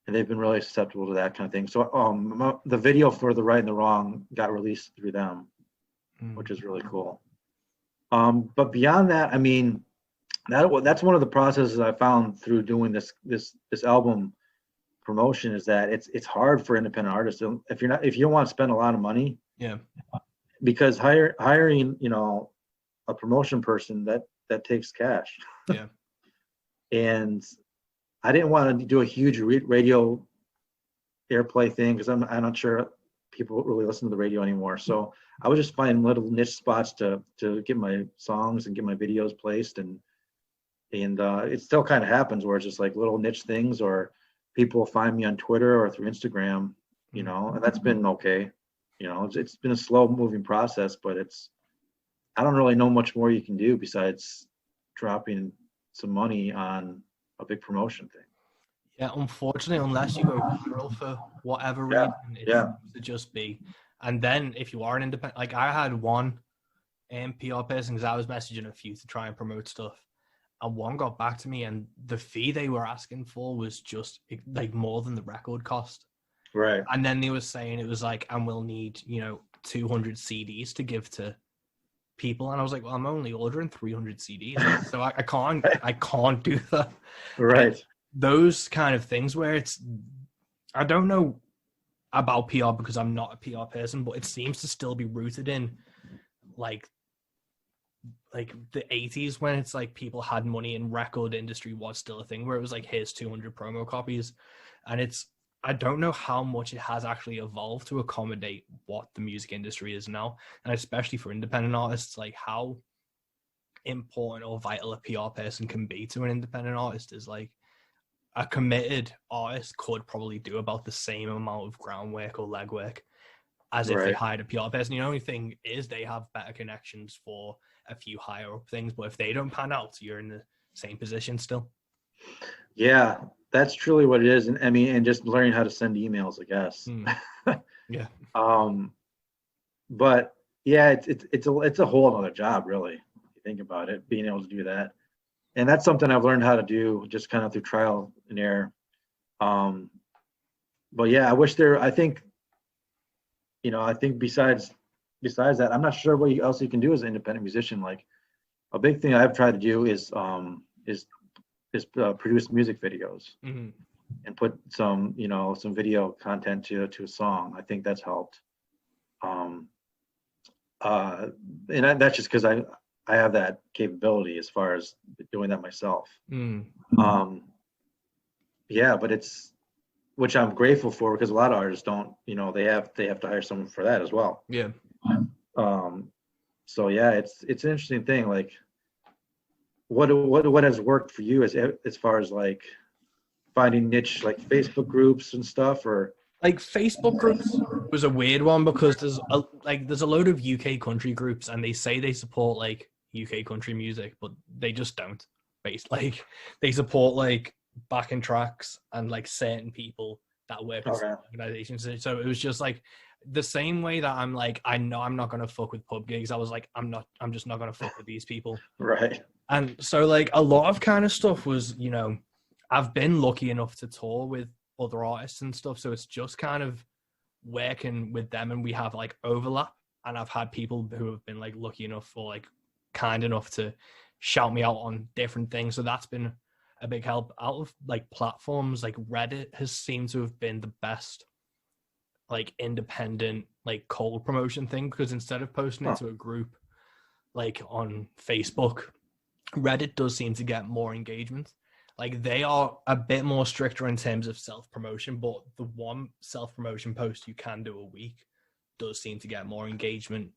and they've been really susceptible to that kind of thing. So the video for The Right and the Wrong got released through them, which is really cool. But beyond that, I mean, that's one of the processes I found through doing this album promotion, is that it's hard for independent artists if you don't want to spend a lot of money. Yeah. Because hiring a promotion person that takes cash. Yeah. And I didn't want to do a huge radio airplay thing, because I'm not sure people really listen to the radio anymore. So I was just finding little niche spots to get my songs and get my videos placed, and it still kind of happens where it's just like little niche things, or people find me on Twitter or through Instagram, and that's been okay. It's been a slow moving process, but I don't really know much more you can do besides dropping some money on a big promotion thing. Yeah, unfortunately, unless you go viral for whatever reason, it seems to just be. And then if you are an independent, like I had one PR person, because I was messaging a few to try and promote stuff, and one got back to me, and the fee they were asking for was just like more than the record cost. Right. And then they were saying it was like, and we'll need 200 CDs to give to people, and I was like, well, I'm only ordering 300 CDs, so I can't do that. Right. Those kind of things where I don't know about PR because I'm not a PR person, but it seems to still be rooted in like the 80s, when it's like people had money and record industry was still a thing, where it was like, here's 200 promo copies. And I don't know how much it has actually evolved to accommodate what the music industry is now. And especially for independent artists, like how important or vital a PR person can be to an independent artist is like, a committed artist could probably do about the same amount of groundwork or legwork as if they hired a PR person. The only thing is they have better connections for a few higher up things, but if they don't pan out, you're in the same position still. Yeah, that's truly what it is. And I mean, and just learning how to send emails, I guess. Yeah. But yeah, it's a whole other job, really, if you think about it, being able to do that. And that's something I've learned how to do just kind of through trial and error. But yeah, I think besides that, I'm not sure what else you can do as an independent musician. Like a big thing I've tried to do is produce music videos and put some video content to a song. I think that's helped. And that's just because I have that capability as far as doing that myself. Yeah, but which I'm grateful for, because a lot of artists don't, they have to hire someone for that as well. Yeah. So yeah, it's an interesting thing. Like what has worked for you as far as like finding niche, like Facebook groups and stuff, or like Facebook groups was a weird one, because there's a load of UK country groups, and they say they support like UK country music, but they just don't. Like they support like backing tracks and like certain people that work in organizations. So it was just like the same way that I'm like, I know I'm not gonna fuck with pub gigs. I was like, I'm just not gonna fuck with these people. Right. And so like a lot of kind of stuff was, I've been lucky enough to tour with other artists and stuff. So it's just kind of working with them, and we have like overlap. And I've had people who have been like lucky enough or like kind enough to shout me out on different things. So that's been a big help. Out of like platforms, like Reddit has seemed to have been the best like independent like cold promotion thing, because instead of posting it to a group like on Facebook, Reddit does seem to get more engagement. Like they are a bit more stricter in terms of self-promotion, but the one self-promotion post you can do a week does seem to get more engagement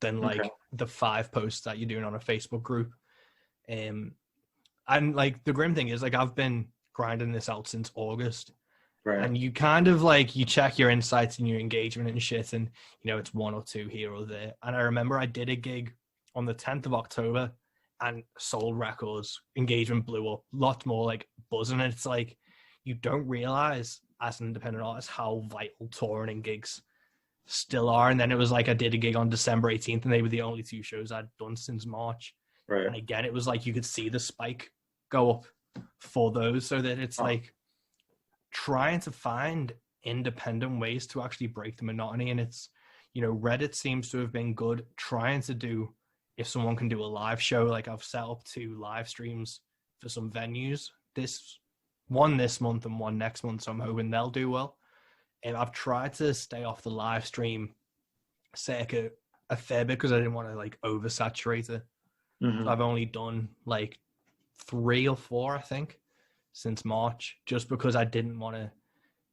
than like the 5 posts that you're doing on a Facebook group. And like the grim thing is, like, I've been grinding this out since August, and you kind of like, you check your insights and your engagement and shit, and you know, it's 1 or 2 here or there. And I remember I did a gig on the 10th of October and sold records, engagement blew up, lots more like buzzing. And it's like, you don't realize as an independent artist how vital touring and gigs still are. And then it was like, I did a gig on December 18th and they were the only 2 shows I'd done since March. And again, it was like, you could see the spike go up for those. So that it's like trying to find independent ways to actually break the monotony. And it's, you know, Reddit seems to have been good trying to do, if someone can do a live show, like I've set up 2 live streams for some venues, one this month and one next month, so I'm hoping they'll do well. And I've tried to stay off the live stream circuit a fair bit because I didn't want to like oversaturate it. So I've only done like 3 or 4, I think, since March, just because I didn't want to,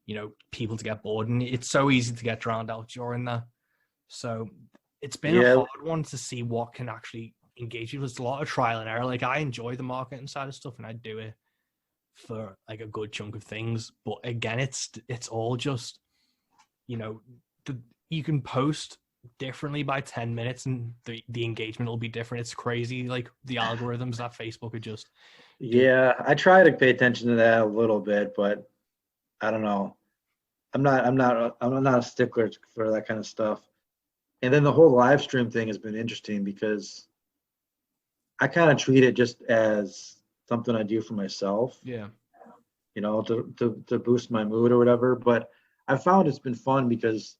you know, people to get bored. And it's so easy to get drowned out during that. So it's been a hard one to see what can actually engage you. There's a lot of trial and error. Like, I enjoy the marketing side of stuff and I do it for like a good chunk of things. But again, it's all just, you know, you can post differently by 10 minutes and the engagement will be different. It's crazy. Like the algorithms that Facebook are just. Yeah, I try to pay attention to that a little bit, but I don't know. I'm not a stickler for that kind of stuff. And then the whole live stream thing has been interesting because I kind of treat it just as something I do for myself. Yeah. You know, to boost my mood or whatever. But I found it's been fun because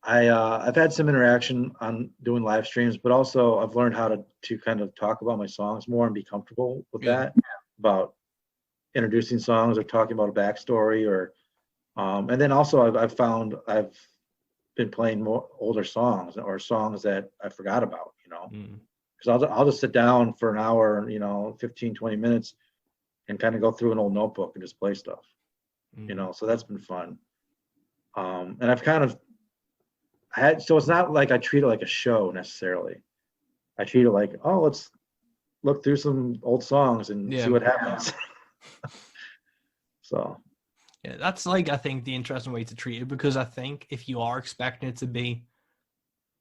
I've had some interaction on doing live streams, but also I've learned how to kind of talk about my songs more and be comfortable with that, about introducing songs or talking about a backstory or, and then also I've found I've been playing more older songs or songs that I forgot about, you know, because I'll just sit down for an hour, you know, 15, 20 minutes and kind of go through an old notebook and just play stuff, you know, so that's been fun. And I've kind of so it's not like I treat it like a show necessarily. I treat it like, oh, let's look through some old songs and see what happens. So. Yeah, that's like, I think, the interesting way to treat it, because I think if you are expecting it to be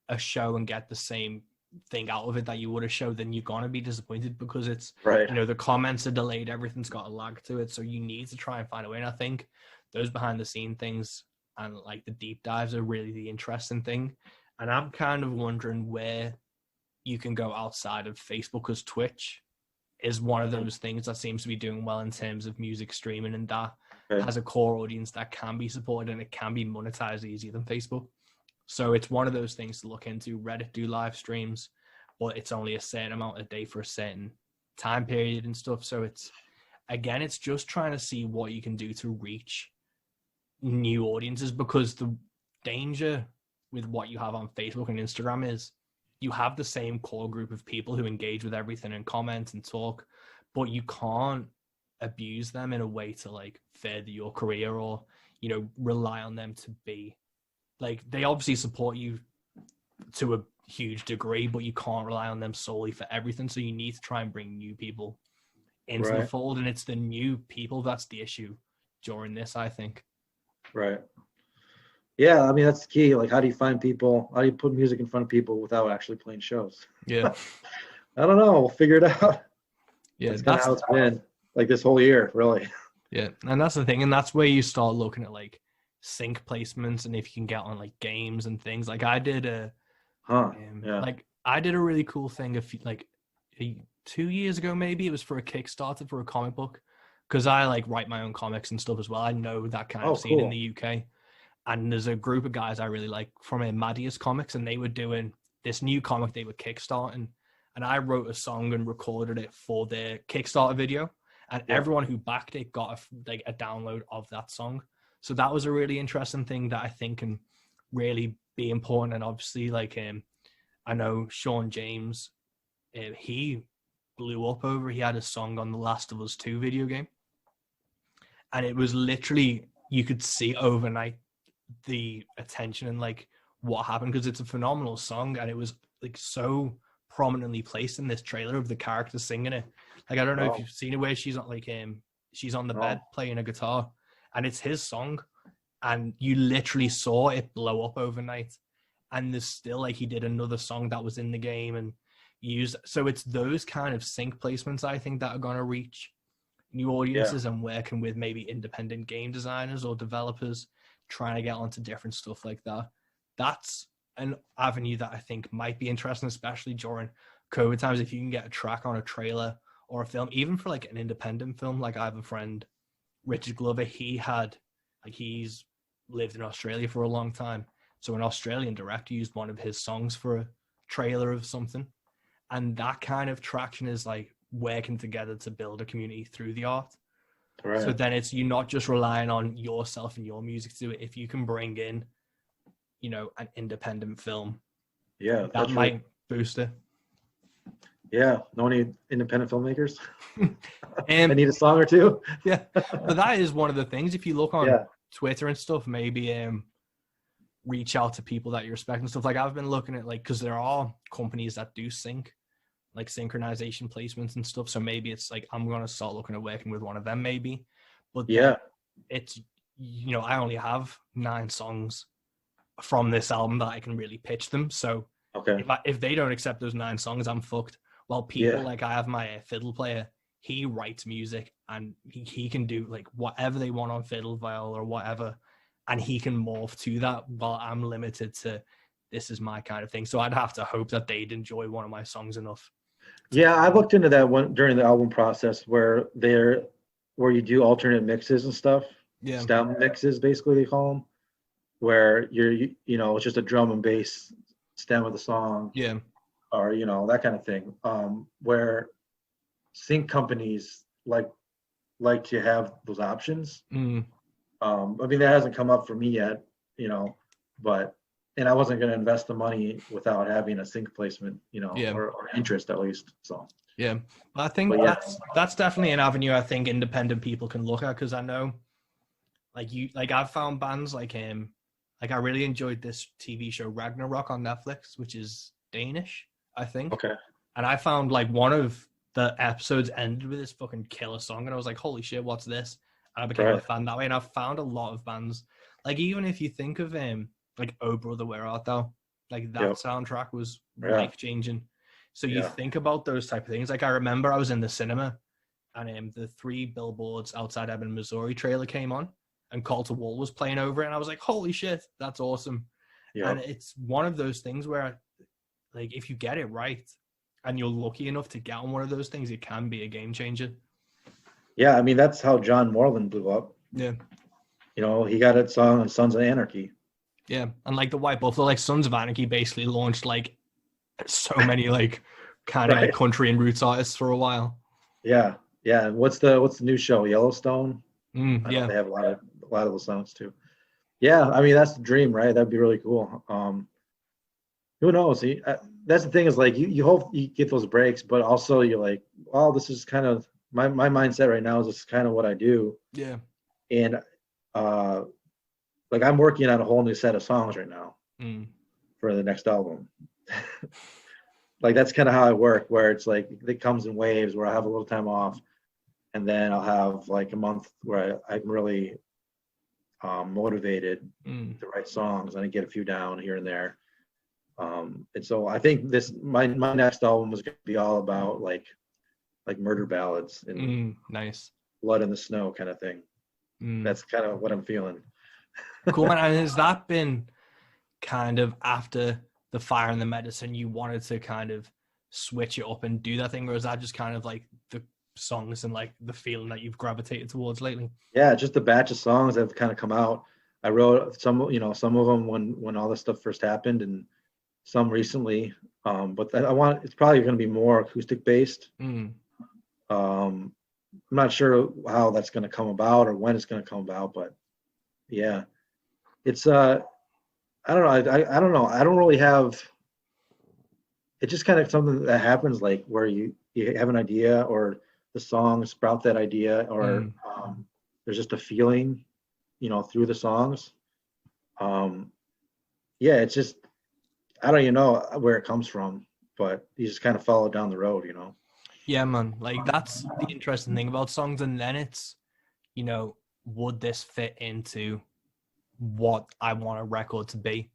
a show and get the same thing out of it that you would a show, then you're going to be disappointed because it's, you know, the comments are delayed, everything's got a lag to it. So you need to try and find a way. And I think those behind the scene things and like the deep dives are really the interesting thing. And I'm kind of wondering where you can go outside of Facebook, because Twitch is one of those things that seems to be doing well in terms of music streaming, and that has a core audience that can be supported and it can be monetized easier than Facebook. So it's one of those things to look into. Reddit do live streams, but it's only a certain amount a day for a certain time period and stuff. So it's just trying to see what you can do to reach new audiences, because the danger with what you have on Facebook and Instagram is you have the same core group of people who engage with everything and comment and talk, but you can't abuse them in a way to like further your career or, you know, rely on them to be like, they obviously support you to a huge degree, but you can't rely on them solely for everything. So you need to try and bring new people into the fold, and it's the new people that's the issue during this, I think. Right. Yeah, I mean, that's the key. Like, how do you find people? How do you put music in front of people without actually playing shows? Yeah. I don't know. We'll figure it out. Yeah, that's kind of how it's been like this whole year, really. Yeah, and that's the thing, and that's where you start looking at like sync placements, and if you can get on like games and things. Like I did like I did a really cool thing 2 years ago, maybe. It was for a Kickstarter for a comic book because I like write my own comics and stuff as well. I know that kind of scene in the UK. And there's a group of guys I really like from Madius Comics, and they were doing this new comic they were kickstarting. And I wrote a song and recorded it for their Kickstarter video. And everyone who backed it got a download of that song. So that was a really interesting thing that I think can really be important. And obviously, like, I know Sean James, he blew up over, he had a song on the Last of Us 2 video game. And it was literally, you could see overnight the attention and like what happened, because it's a phenomenal song. And it was like so prominently placed in this trailer of the character singing it. Like, I don't know if you've seen it, where she's on like she's on the bed playing a guitar, and it's his song, and you literally saw it blow up overnight. And there's still like, he did another song that was in the game and used. So it's those kind of sync placements I think that are going to reach new audiences, and working with maybe independent game designers or developers trying to get onto different stuff like that. That's an avenue that I think might be interesting, especially during COVID times. If you can get a track on a trailer or a film, even for like an independent film. Like, I have a friend, Richard Glover, he's lived in Australia for a long time. So an Australian director used one of his songs for a trailer of something. And that kind of traction is like working together to build a community through the art. Right. So then you're not just relying on yourself and your music to do it. If you can bring in, you know, an independent film, that might boost it. Yeah, no any independent filmmakers. I need a song or two. Yeah, but that is one of the things. If you look on Twitter and stuff, maybe reach out to people that you respect and stuff. Like, I've been looking at, like, because there are companies that do sync, like synchronization placements and stuff. So maybe it's like, I'm going to start looking at working with one of them maybe. But it's, you know, I only have 9 songs from this album that I can really pitch them. So if they don't accept those 9 songs, I'm fucked. Well, people like, I have my fiddle player, he writes music, and he can do like whatever they want on fiddle, viol, or whatever, and he can morph to that, while I'm limited to, this is my kind of thing. So I'd have to hope that they'd enjoy one of my songs enough. Yeah, I looked into that one during the album process, where you do alternate mixes and stuff. Yeah, stem mixes, basically they call them, where you know, it's just a drum and bass stem of the song. Yeah. Or, you know, that kind of thing. Where sync companies like to have those options. I mean, that hasn't come up for me yet, you know, and I wasn't going to invest the money without having a sync placement, you know, or interest at least. So yeah, I think that's definitely an avenue I think independent people can look at, because I know, I've found bands like I really enjoyed this TV show Ragnarok on Netflix, which is Danish, I think. Okay. And I found like one of the episodes ended with this fucking killer song, and I was like, holy shit, what's this? And I became a fan that way. And I've found a lot of bands, like, even if you think of like Oh Brother Where Art Thou, like that soundtrack was life changing. So you think about those type of things. Like, I remember I was in the cinema, and the 3 Billboards Outside Ebbing, Missouri trailer came on, and Call to War was playing over it, and I was like, holy shit, that's awesome. Yeah. And it's one of those things where, like, if you get it right and you're lucky enough to get on one of those things, it can be a game changer. Yeah, I mean, that's how John Moreland blew up. Yeah. You know, he got a song on Sons of Anarchy. Yeah, and like the White Buffalo, like Sons of Anarchy basically launched like so many like kind of like country and roots artists for a while. Yeah, yeah. What's the new show? Yellowstone. Yeah, they have a lot of those songs too. Yeah, I mean, that's the dream, right? That'd be really cool. Who knows? That's the thing, is like you hope you get those breaks, but also you're like, well, this is kind of my mindset right now. Is this is kind of what I do. Yeah. And like, I'm working on a whole new set of songs right now for the next album. Like, that's kind of how I work, where it's like it comes in waves, where I have a little time off, and then I'll have like a month where I'm really motivated to write songs, and I get a few down here and there. And so I think my next album is going to be all about like murder ballads and nice blood in the snow kind of thing. That's kind of what I'm feeling. Cool, man. And has that been kind of after the Fire and the Medicine, you wanted to kind of switch it up and do that thing, or is that just kind of like the songs and like the feeling that you've gravitated towards lately? Yeah, just a batch of songs that have kind of come out. I wrote some, some of them when all this stuff first happened, and some recently. But it's probably going to be more acoustic based. Mm. I'm not sure how that's going to come about or when it's going to come about, but yeah, it's I don't know. I don't know. I don't really have. It's just kind of something that happens, like where you have an idea, or the song sprout that idea, or there's just a feeling, through the songs. Yeah, it's just, I don't even know where it comes from, but you just kind of follow down the road, Yeah, man. Like that's the interesting thing about songs, and then it's, would this fit into what I want a record to be?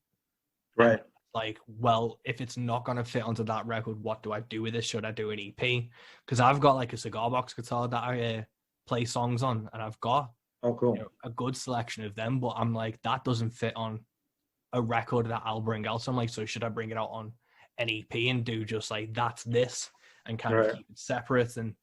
Right. Like, well, if it's not going to fit onto that record, what do I do with this? Should I do an EP? Because I've got like a cigar box guitar that I play songs on, and I've got cool. A good selection of them, but I'm like, that doesn't fit on a record that I'll bring out. So I'm like, so should I bring it out on an EP and do just like, that's this, and kind of keep it separate? And,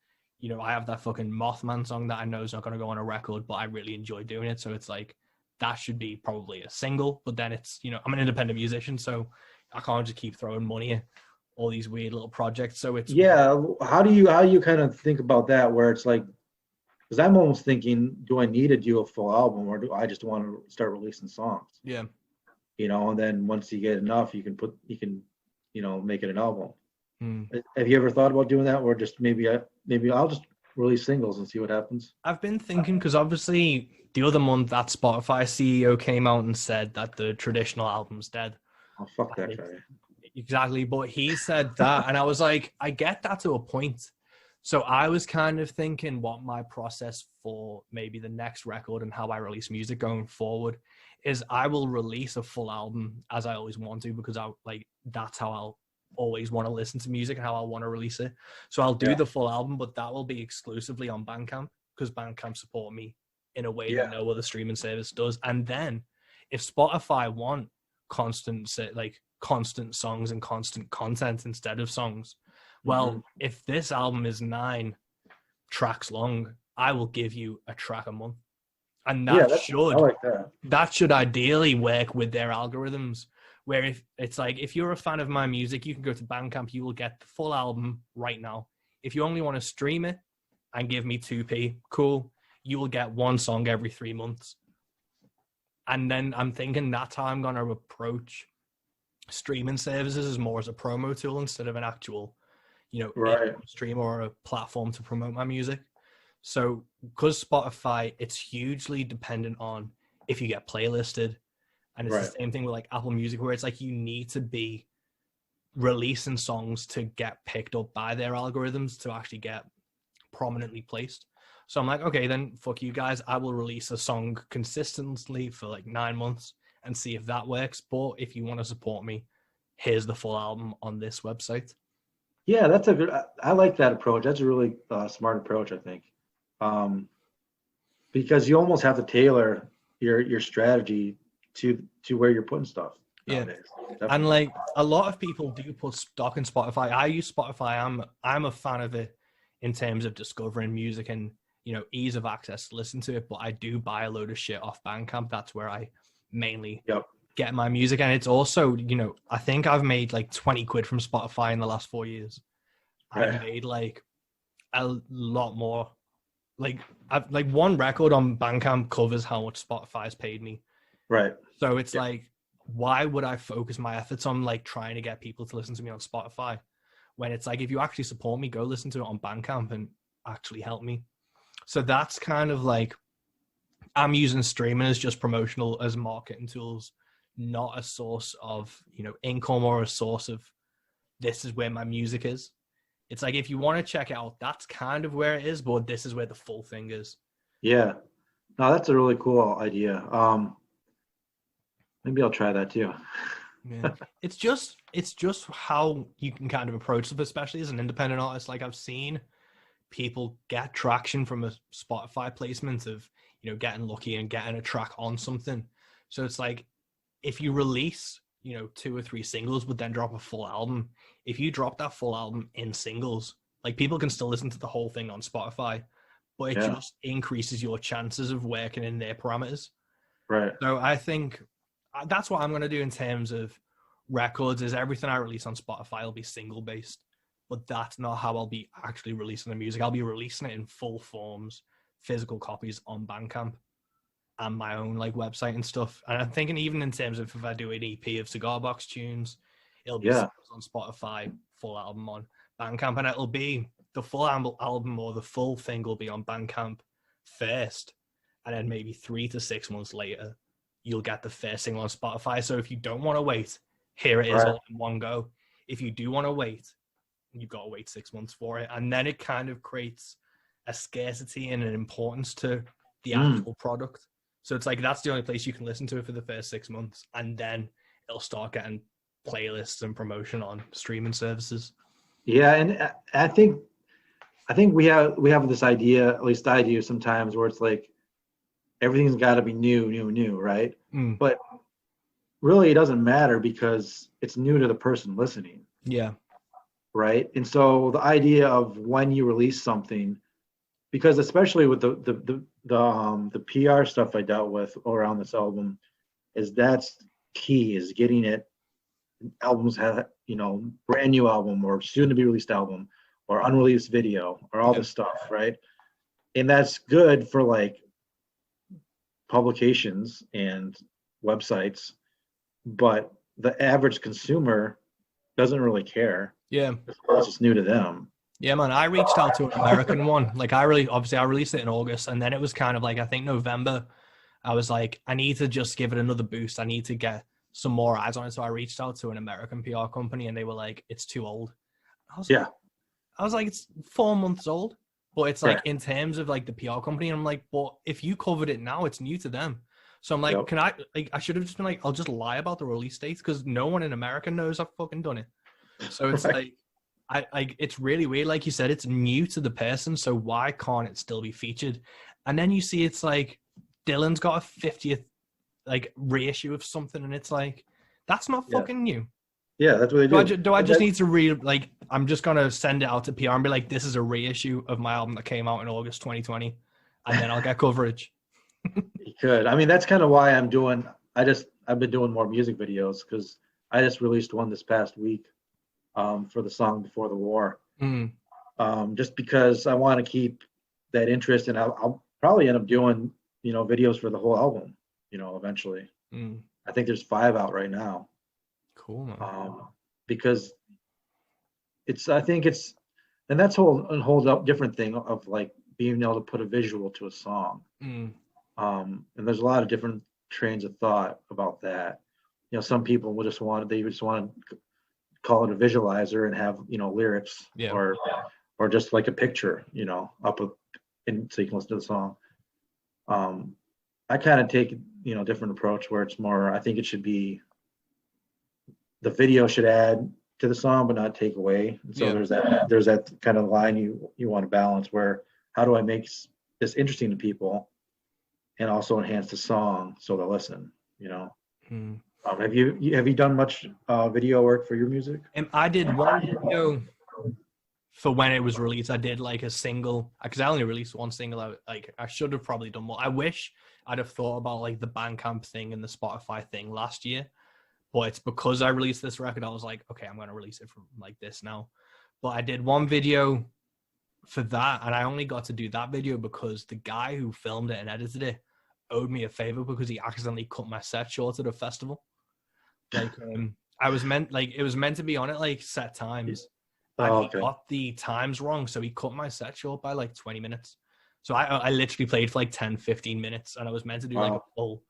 I have that fucking Mothman song that I know is not going to go on a record, but I really enjoy doing it. So it's like, that should be probably a single, but then it's, I'm an independent musician, so I can't just keep throwing money at all these weird little projects. So it's, yeah. How do you kind of think about that, where it's like, because I'm almost thinking, do I need to do a full album, or do I just want to start releasing songs? Yeah. And then once you get enough, you can make it an album. Mm. Have you ever thought about doing that, or just maybe I'll just release singles and see what happens? I've been thinking, because obviously the other month that Spotify CEO came out and said that the traditional album's dead. Oh, fuck that guy. Exactly, but he said that, and I was like, I get that to a point. So I was kind of thinking what my process for maybe the next record and how I release music going forward is. I will release a full album as I always want to, because that's how I'll always want to listen to music and how I want to release it. So I'll do the full album, but that will be exclusively on Bandcamp, because Bandcamp support me in a way that no other streaming service does. And then if Spotify want constant songs and constant content instead of songs, well, if this album is 9 tracks long, I will give you a track a month. And that that should ideally work with their algorithms, where if it's like, if you're a fan of my music, you can go to Bandcamp, you will get the full album right now. If you only want to stream it and give me 2p, cool, you will get 1 song every 3 months. And then I'm thinking that's how I'm going to approach streaming services, is more as a promo tool instead of an actual stream or a platform to promote my music. So because Spotify, it's hugely dependent on if you get playlisted, and it's the same thing with like Apple Music, where it's like you need to be releasing songs to get picked up by their algorithms to actually get prominently placed. So I'm like, okay, then fuck you guys, I will release a song consistently for like 9 months and see if that works. But if you want to support me, here's the full album on this website. Yeah, I like that approach. That's a really smart approach, I think. Because you almost have to tailor your strategy to where you're putting stuff nowadays. Definitely. And like a lot of people do put stock in Spotify. I use Spotify. I'm a fan of it in terms of discovering music and ease of access to listen to it. But I do buy a load of shit off Bandcamp. That's where I mainly get my music. And it's also, I think I've made like 20 quid from Spotify in the last 4 years. I've made like a lot more. Like one record on Bandcamp covers how much Spotify has paid me. Right. So it's like, why would I focus my efforts on like trying to get people to listen to me on Spotify, when it's like, if you actually support me, go listen to it on Bandcamp and actually help me. So that's kind of like, I'm using streaming as just promotional, as marketing tools, not a source of, income or a source of, this is where my music is. It's like, if you want to check it out, that's kind of where it is, but this is where the full thing is. Yeah. No, that's a really cool idea. Maybe I'll try that too. Yeah. It's just how you can kind of approach it, especially as an independent artist. Like, I've seen people get traction from a Spotify placement of, getting lucky and getting a track on something. So it's like, if you release, 2 or 3 singles, but then drop a full album, if you drop that full album in singles, Like people can still listen to the whole thing on Spotify, but it just increases your chances of working in their parameters. Right. So I think that's what I'm going to do in terms of records. Is everything I release on Spotify will be single based, but that's not how I'll be actually releasing the music. I'll be releasing it in full forms, physical copies on Bandcamp and my own like website and stuff. And I'm thinking even in terms of if I do an EP of Cigar Box tunes, it'll be on Spotify, full album on Bandcamp, and it'll be the full album or the full thing will be on Bandcamp first, and then maybe 3 to 6 months later you'll get the first single on Spotify. So if you don't want to wait, here it is all in one go. If you do want to wait, you've got to wait 6 months for it, and then it kind of creates a scarcity and an importance to the actual product. So it's like that's the only place you can listen to it for the first 6 months, and then it'll start getting playlists and promotion on streaming services. Yeah, and I think we have this idea, at least I do sometimes, where it's like everything's got to be new, right? But really, it doesn't matter because it's new to the person listening. Yeah. Right. And so the idea of when you release something, because especially with the PR stuff I dealt with around this album, is that's key, is getting it. Albums have, brand new album or soon to be released album or unreleased video or all this stuff, right? And that's good for like publications and websites, but the average consumer doesn't really care. Yeah, it's just new to them. Yeah, man. I reached out to an American one. Like I released it in August, and then it was kind of like I think November. I was like, I need to just give it another boost. I need to get some more eyes on it. So I reached out to an American PR company, and they were like, "It's too old." I was like, "It's 4 months old," but it's like in terms of like the PR company, and I'm like, "But if you covered it now, it's new to them." So I'm like, "Can I?" Like, I should have just been like, "I'll just lie about the release dates because no one in America knows I've fucking done it." So it's like, it's really weird. Like you said, it's new to the person, so why can't it still be featured? And then you see it's like Dylan's got a 50th like reissue of something, and it's like that's not fucking new. Yeah, that's what they do. Do I just need to I'm just gonna send it out to PR and be like, this is a reissue of my album that came out in August 2020, and then I'll get coverage. You could. I mean, that's kind of why I've been doing more music videos, because I just released one this past week for the song Before the War. Just because I want to keep that interest, and I'll probably end up doing videos for the whole album eventually. I think there's 5 out right now. Cool, man. Because I think that's a whole different thing of like being able to put a visual to a song. And there's a lot of different trains of thought about that. Some people will just want to call it a visualizer and have lyrics, or just like a picture, so you can listen to the song. I kind of take different approach where it's more, I think it should be, the video should add to the song but not take away. And so there's that kind of line you want to balance, where how do I make this interesting to people and also enhance the song so they'll listen. Have you done much video work for your music? I did one video for when it was released. I did like a single, because I only released one single. I should have probably done more. I wish I'd have thought about like the Bandcamp thing and the Spotify thing last year, but it's because I released this record, I was like, okay, I'm going to release it from like this now. But I did one video for that, and I only got to do that video because the guy who filmed it and edited it owed me a favor because he accidentally cut my set short at a festival. Like it was meant to be on at like set times. And he got the times wrong, so he cut my set short by like 20 minutes. So I literally played for like 10, 15 minutes, and I was meant to do like a full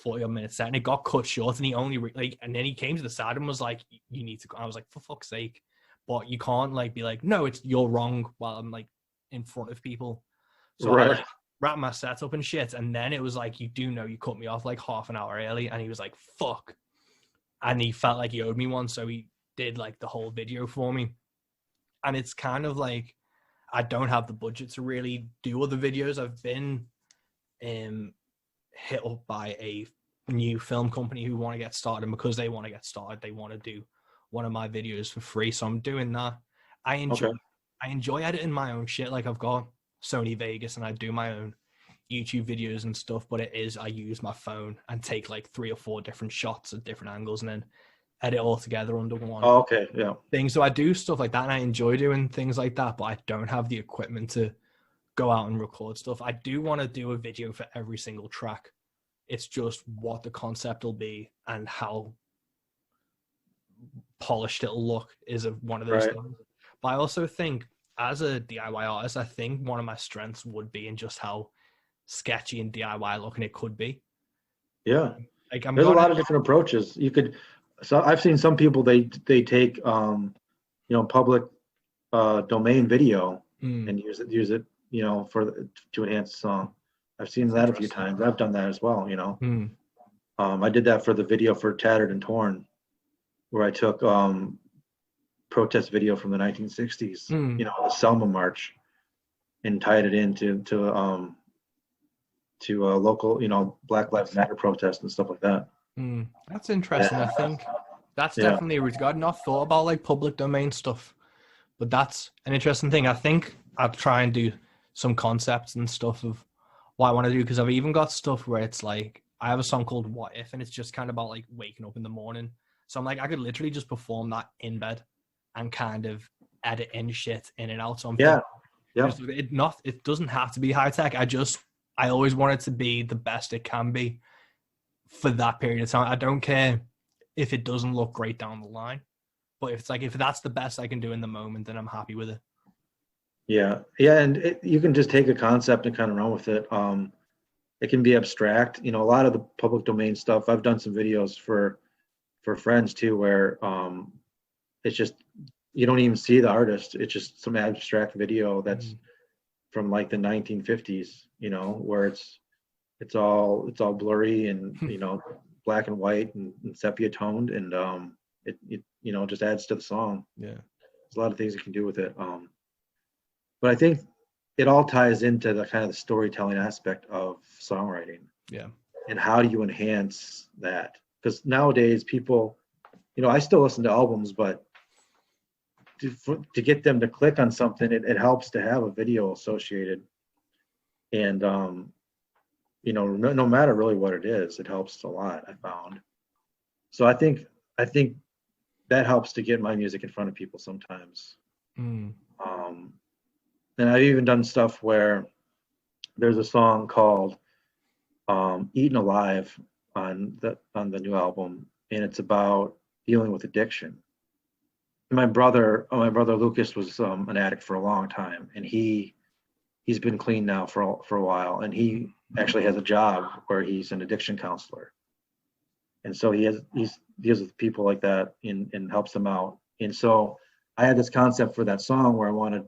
40-minute set, and it got cut short, and he only and then he came to the side and was like, you need to go. I was like, for fuck's sake. But you can't like be like, no, you're wrong while I'm like in front of people. So I like wrapped my set up and shit, and then it was like, you cut me off like half an hour early, and he was like, fuck. And he felt like he owed me one, so he did like the whole video for me. And it's kind of like, I don't have the budget to really do other videos. I've been hit up by a new film company who want to get started, and because they want to get started, they want to do one of my videos for free. So I'm doing that. I I enjoy editing my own shit. Like I've got Sony Vegas and I do my own YouTube videos and stuff, but I use my phone and take like 3 or 4 different shots at different angles and then edit all together under one Oh, okay, yeah. thing. So I do stuff like that and I enjoy doing things like that, but I don't have the equipment to go out and record stuff. I do want to do a video for every single track. It's just what the concept will be and how polished it'll look is one of those things. But I also think as a DIY artist, I think one of my strengths would be in just how sketchy and DIY looking it could be. Yeah. Like There's a lot of different approaches. You could, so I've seen some people, they take, public domain video and use it, to enhance the song. I've seen that a few times. I've done that as well, I did that for the video for Tattered and Torn, where I took protest video from the 1960s, the Selma March, and tied it into to a local, Black Lives Matter protest and stuff like that. That's interesting. I think that's definitely a regard. Not thought about like public domain stuff, but that's an interesting thing. I think I'll try and do some concepts and stuff of what I want to do, because I've even got stuff where it's like I have a song called What If, and it's just kind of about like waking up in the morning. So I'm like, I could literally just perform that in bed and kind of edit in shit in and out. So it doesn't have to be high tech. I always want it to be the best it can be for that period of time. I don't care if it doesn't look great down the line, but if that's the best I can do in the moment, then I'm happy with it. Yeah, and you can just take a concept and kind of run with it. It can be abstract. A lot of the public domain stuff, I've done some videos for friends too, where it's just, you don't even see the artist. It's just some abstract video that's from like the 1950s, where it's all blurry and black and white and sepia toned, and it just adds to the song. Yeah, there's a lot of things you can do with it. But I think it all ties into the kind of the storytelling aspect of songwriting. Yeah. And how do you enhance that? Because nowadays people, I still listen to albums, but to get them to click on something, it helps to have a video associated. And, no matter really what it is, it helps a lot, I found. So I think that helps to get my music in front of people sometimes. And I've even done stuff where there's a song called Eaten Alive on the new album, and it's about dealing with addiction. My brother Lucas was an addict for a long time, and he's been clean now for a while, and he actually has a job where he's an addiction counselor, and so he deals with people like that and helps them out. And so I had this concept for that song where I wanted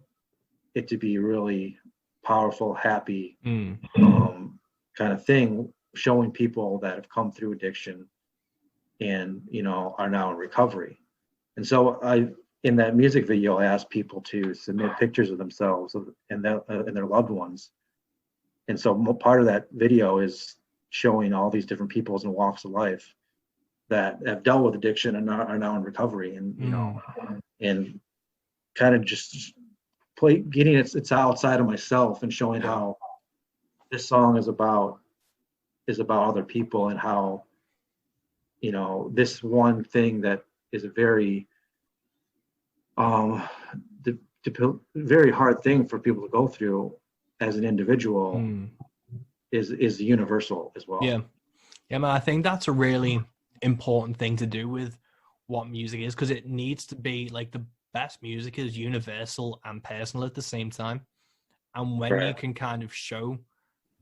it to be really powerful, happy kind of thing, showing people that have come through addiction and are now in recovery. And so in that music video, I asked people to submit pictures of themselves and their loved ones. And so part of that video is showing all these different peoples and walks of life that have dealt with addiction and are now in recovery, and and kind of just getting it's outside of myself and showing how this song is about other people, and how this one thing that is a very very hard thing for people to go through as an individual is universal as well. Yeah, man, I think that's a really important thing to do with what music is, because it needs to be like the best music is universal and personal at the same time. And when you can kind of show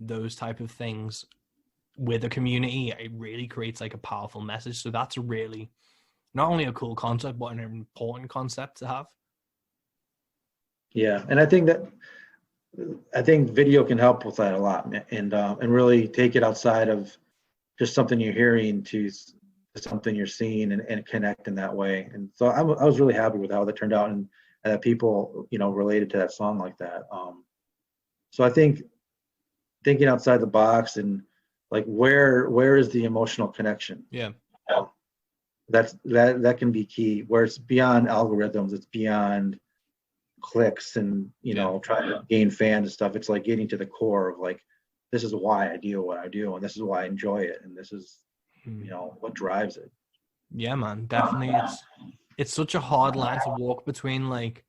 those type of things with a community, it really creates like a powerful message. So that's a really not only a cool concept, but an important concept to have. Yeah, and I think video can help with that a lot, and really take it outside of just something you're hearing to something you're seeing, and connect in that way. And so I was really happy with how that turned out, and that people related to that song like that. So I think thinking outside the box and like where is the emotional connection? Yeah. That can be key, where it's beyond algorithms, it's beyond clicks and, trying to gain fans and stuff. It's like getting to the core of like, this is why I do what I do, and this is why I enjoy it, and this is, what drives it. Yeah, man, definitely. It's such a hard line to walk between like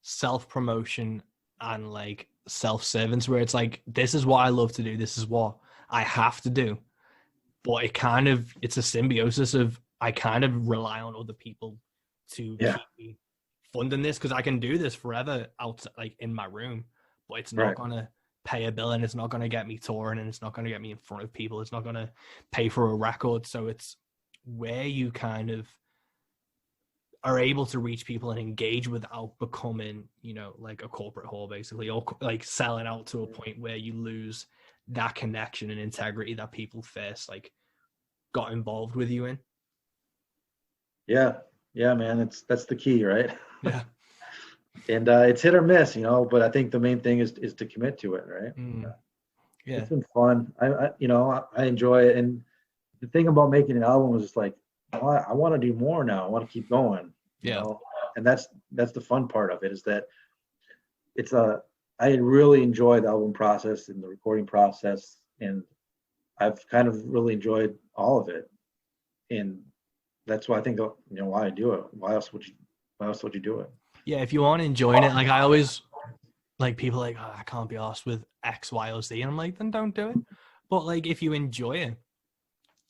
self-promotion and like self-servants, where it's like, this is what I love to do, this is what I have to do. But it's a symbiosis of, I kind of rely on other people to keep me funding this, because I can do this forever out like in my room, but it's not gonna pay a bill, and it's not gonna get me touring, and it's not gonna get me in front of people, it's not gonna pay for a record. So it's where you kind of are able to reach people and engage without becoming, like a corporate whore basically, or like selling out to a point where you lose that connection and integrity that people first like got involved with you in. Yeah, man, that's the key, right? Yeah. And it's hit or miss, but I think the main thing is to commit to it, right? Yeah, it's been fun. I enjoy it, and the thing about making an album was just like, I want to do more now. I want to keep going. And that's the fun part of it, is that I really enjoy the album process and the recording process, and I've kind of really enjoyed all of it, and that's why I think why I do it. Why else would you do it? Yeah, if you aren't enjoying it, like I always, like people like, I can't be arsed with X, Y, or Z, and I'm like, then don't do it. But like if you enjoy it,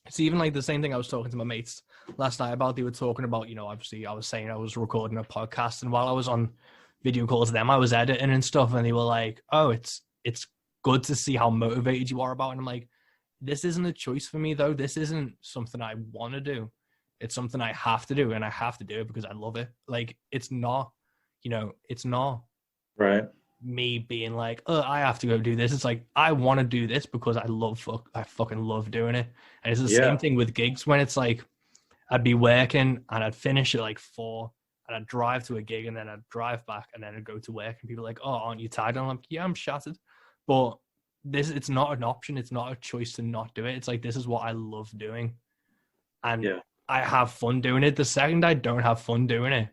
it's even like the same thing I was talking to my mates last night about. They were talking about, obviously I was saying I was recording a podcast, and while I was on video calls with them, I was editing and stuff, and they were like, oh, it's good to see how motivated you are about it. And I'm like, this isn't a choice for me though. This isn't something I want to do. It's something I have to do, and I have to do it because I love it. Like it's not right me being like, oh, I have to go do this. It's like, I want to do this because I fucking love doing it. And it's the same thing with gigs, when it's like, I'd be working and I'd finish at like 4 and I'd drive to a gig, and then I'd drive back, and then I'd go to work, and people are like, oh, aren't you tired? And I'm like, yeah, I'm shattered. But it's not an option. It's not a choice to not do it. It's like, this is what I love doing. And I have fun doing it. The second I don't have fun doing it,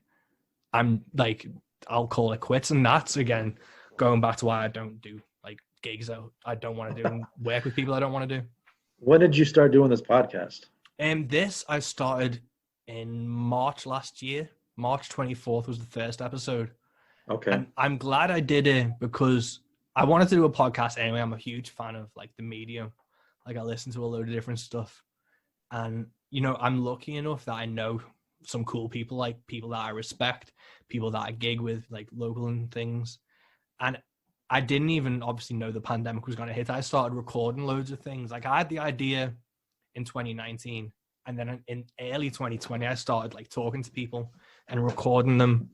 I'm like, I'll call it quits. And that's, again, going back to why I don't do like gigs out. I don't want to do and work with people I don't want to do. When did you start doing this podcast? This I started in March last year. March 24th was the first episode. Okay. And I'm glad I did it because I wanted to do a podcast anyway. I'm a huge fan of like the medium. Like I listen to a load of different stuff. And, I'm lucky enough that I know some cool people, like people that I respect, people that I gig with, like local and things. And I didn't even obviously know the pandemic was going to hit. I started recording loads of things. Like I had the idea in 2019, and then in early 2020, I started like talking to people and recording them.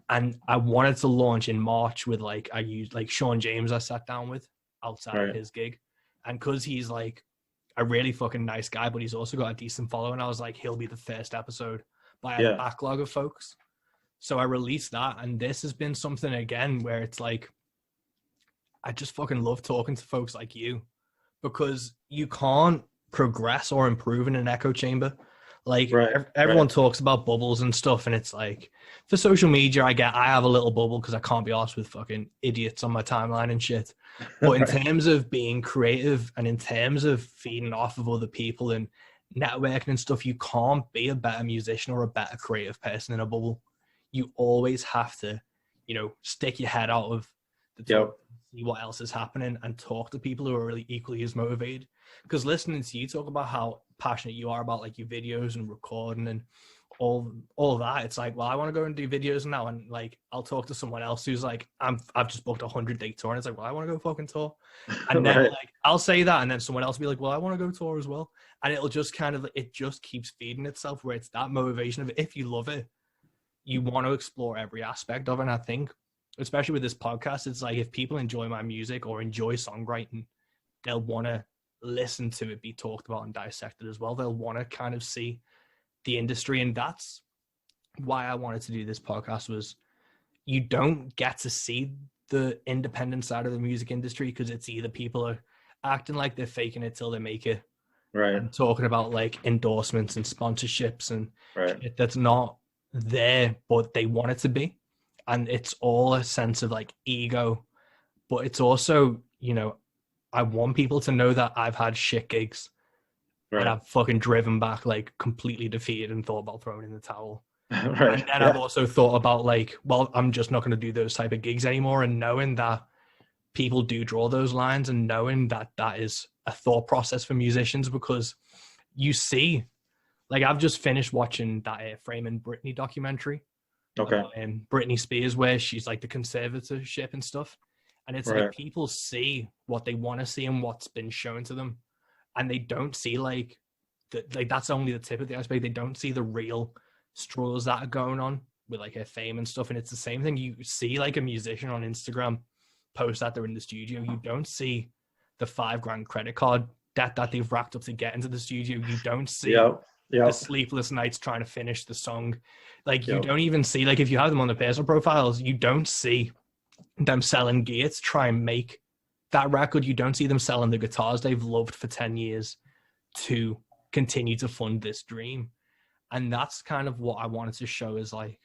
And I wanted to launch in March with like, I used like Sean James I sat down with outside of his gig. And cause he's like a really fucking nice guy, but he's also got a decent following, I was like, he'll be the first episode by a backlog of folks. So I released that, and this has been something again where it's like, I just fucking love talking to folks like you, because you can't progress or improve in an echo chamber. Like everyone talks about bubbles and stuff, and it's like, for social media, I have a little bubble because I can't be arsed with fucking idiots on my timeline and shit. But in terms of being creative and in terms of feeding off of other people and networking and stuff, you can't be a better musician or a better creative person in a bubble. You always have to, stick your head out of the top, see what else is happening, and talk to people who are really equally as motivated. Because listening to you talk about how passionate you are about like your videos and recording and all that, it's like, well, I want to go and do videos now, and like I'll talk to someone else who's like, I've just booked a 100-day tour, and it's like, well, I want to go fucking tour, and then like I'll say that, and then someone else will be like, well, I want to go tour as well, and it'll just it just keeps feeding itself, where it's that motivation of, if you love it, you want to explore every aspect of it. And I think, especially with this podcast, it's like, if people enjoy my music or enjoy songwriting, they'll want to listen to it be talked about and dissected as well. They'll want to kind of see the industry. And that's why I wanted to do this podcast, was you don't get to see the independent side of the music industry, because it's either people are acting like they're faking it till they make it, and talking about like endorsements and sponsorships and shit that's not there, but they want it to be. and it's all a sense of like ego, but it's also, you know, I want people to know that I've had shit gigs and I've fucking driven back like completely defeated and thought about throwing in the towel. Right. And then I've also thought about like, well, I'm just not going to do those type of gigs anymore, and knowing that people do draw those lines, and knowing that that is a thought process for musicians, because you see, like, I've just finished watching that Framing Britney documentary. Okay. And Britney Spears, where she's like the conservatorship and stuff. And it's like people see what they want to see and what's been shown to them. And they don't see like that's only the tip of the iceberg. They don't see the real struggles that are going on with like her fame and stuff. And it's the same thing. You see like a musician on Instagram post that they're in the studio. You don't see the $5,000 credit card debt that they've racked up to get into the studio. You don't see the sleepless nights trying to finish the song. Like you don't even see, like if you have them on the personal profiles, you don't see them selling gear to try and make that record. You don't see them selling the guitars they've loved for 10 years to continue to fund this dream. And that's kind of what I wanted to show, is like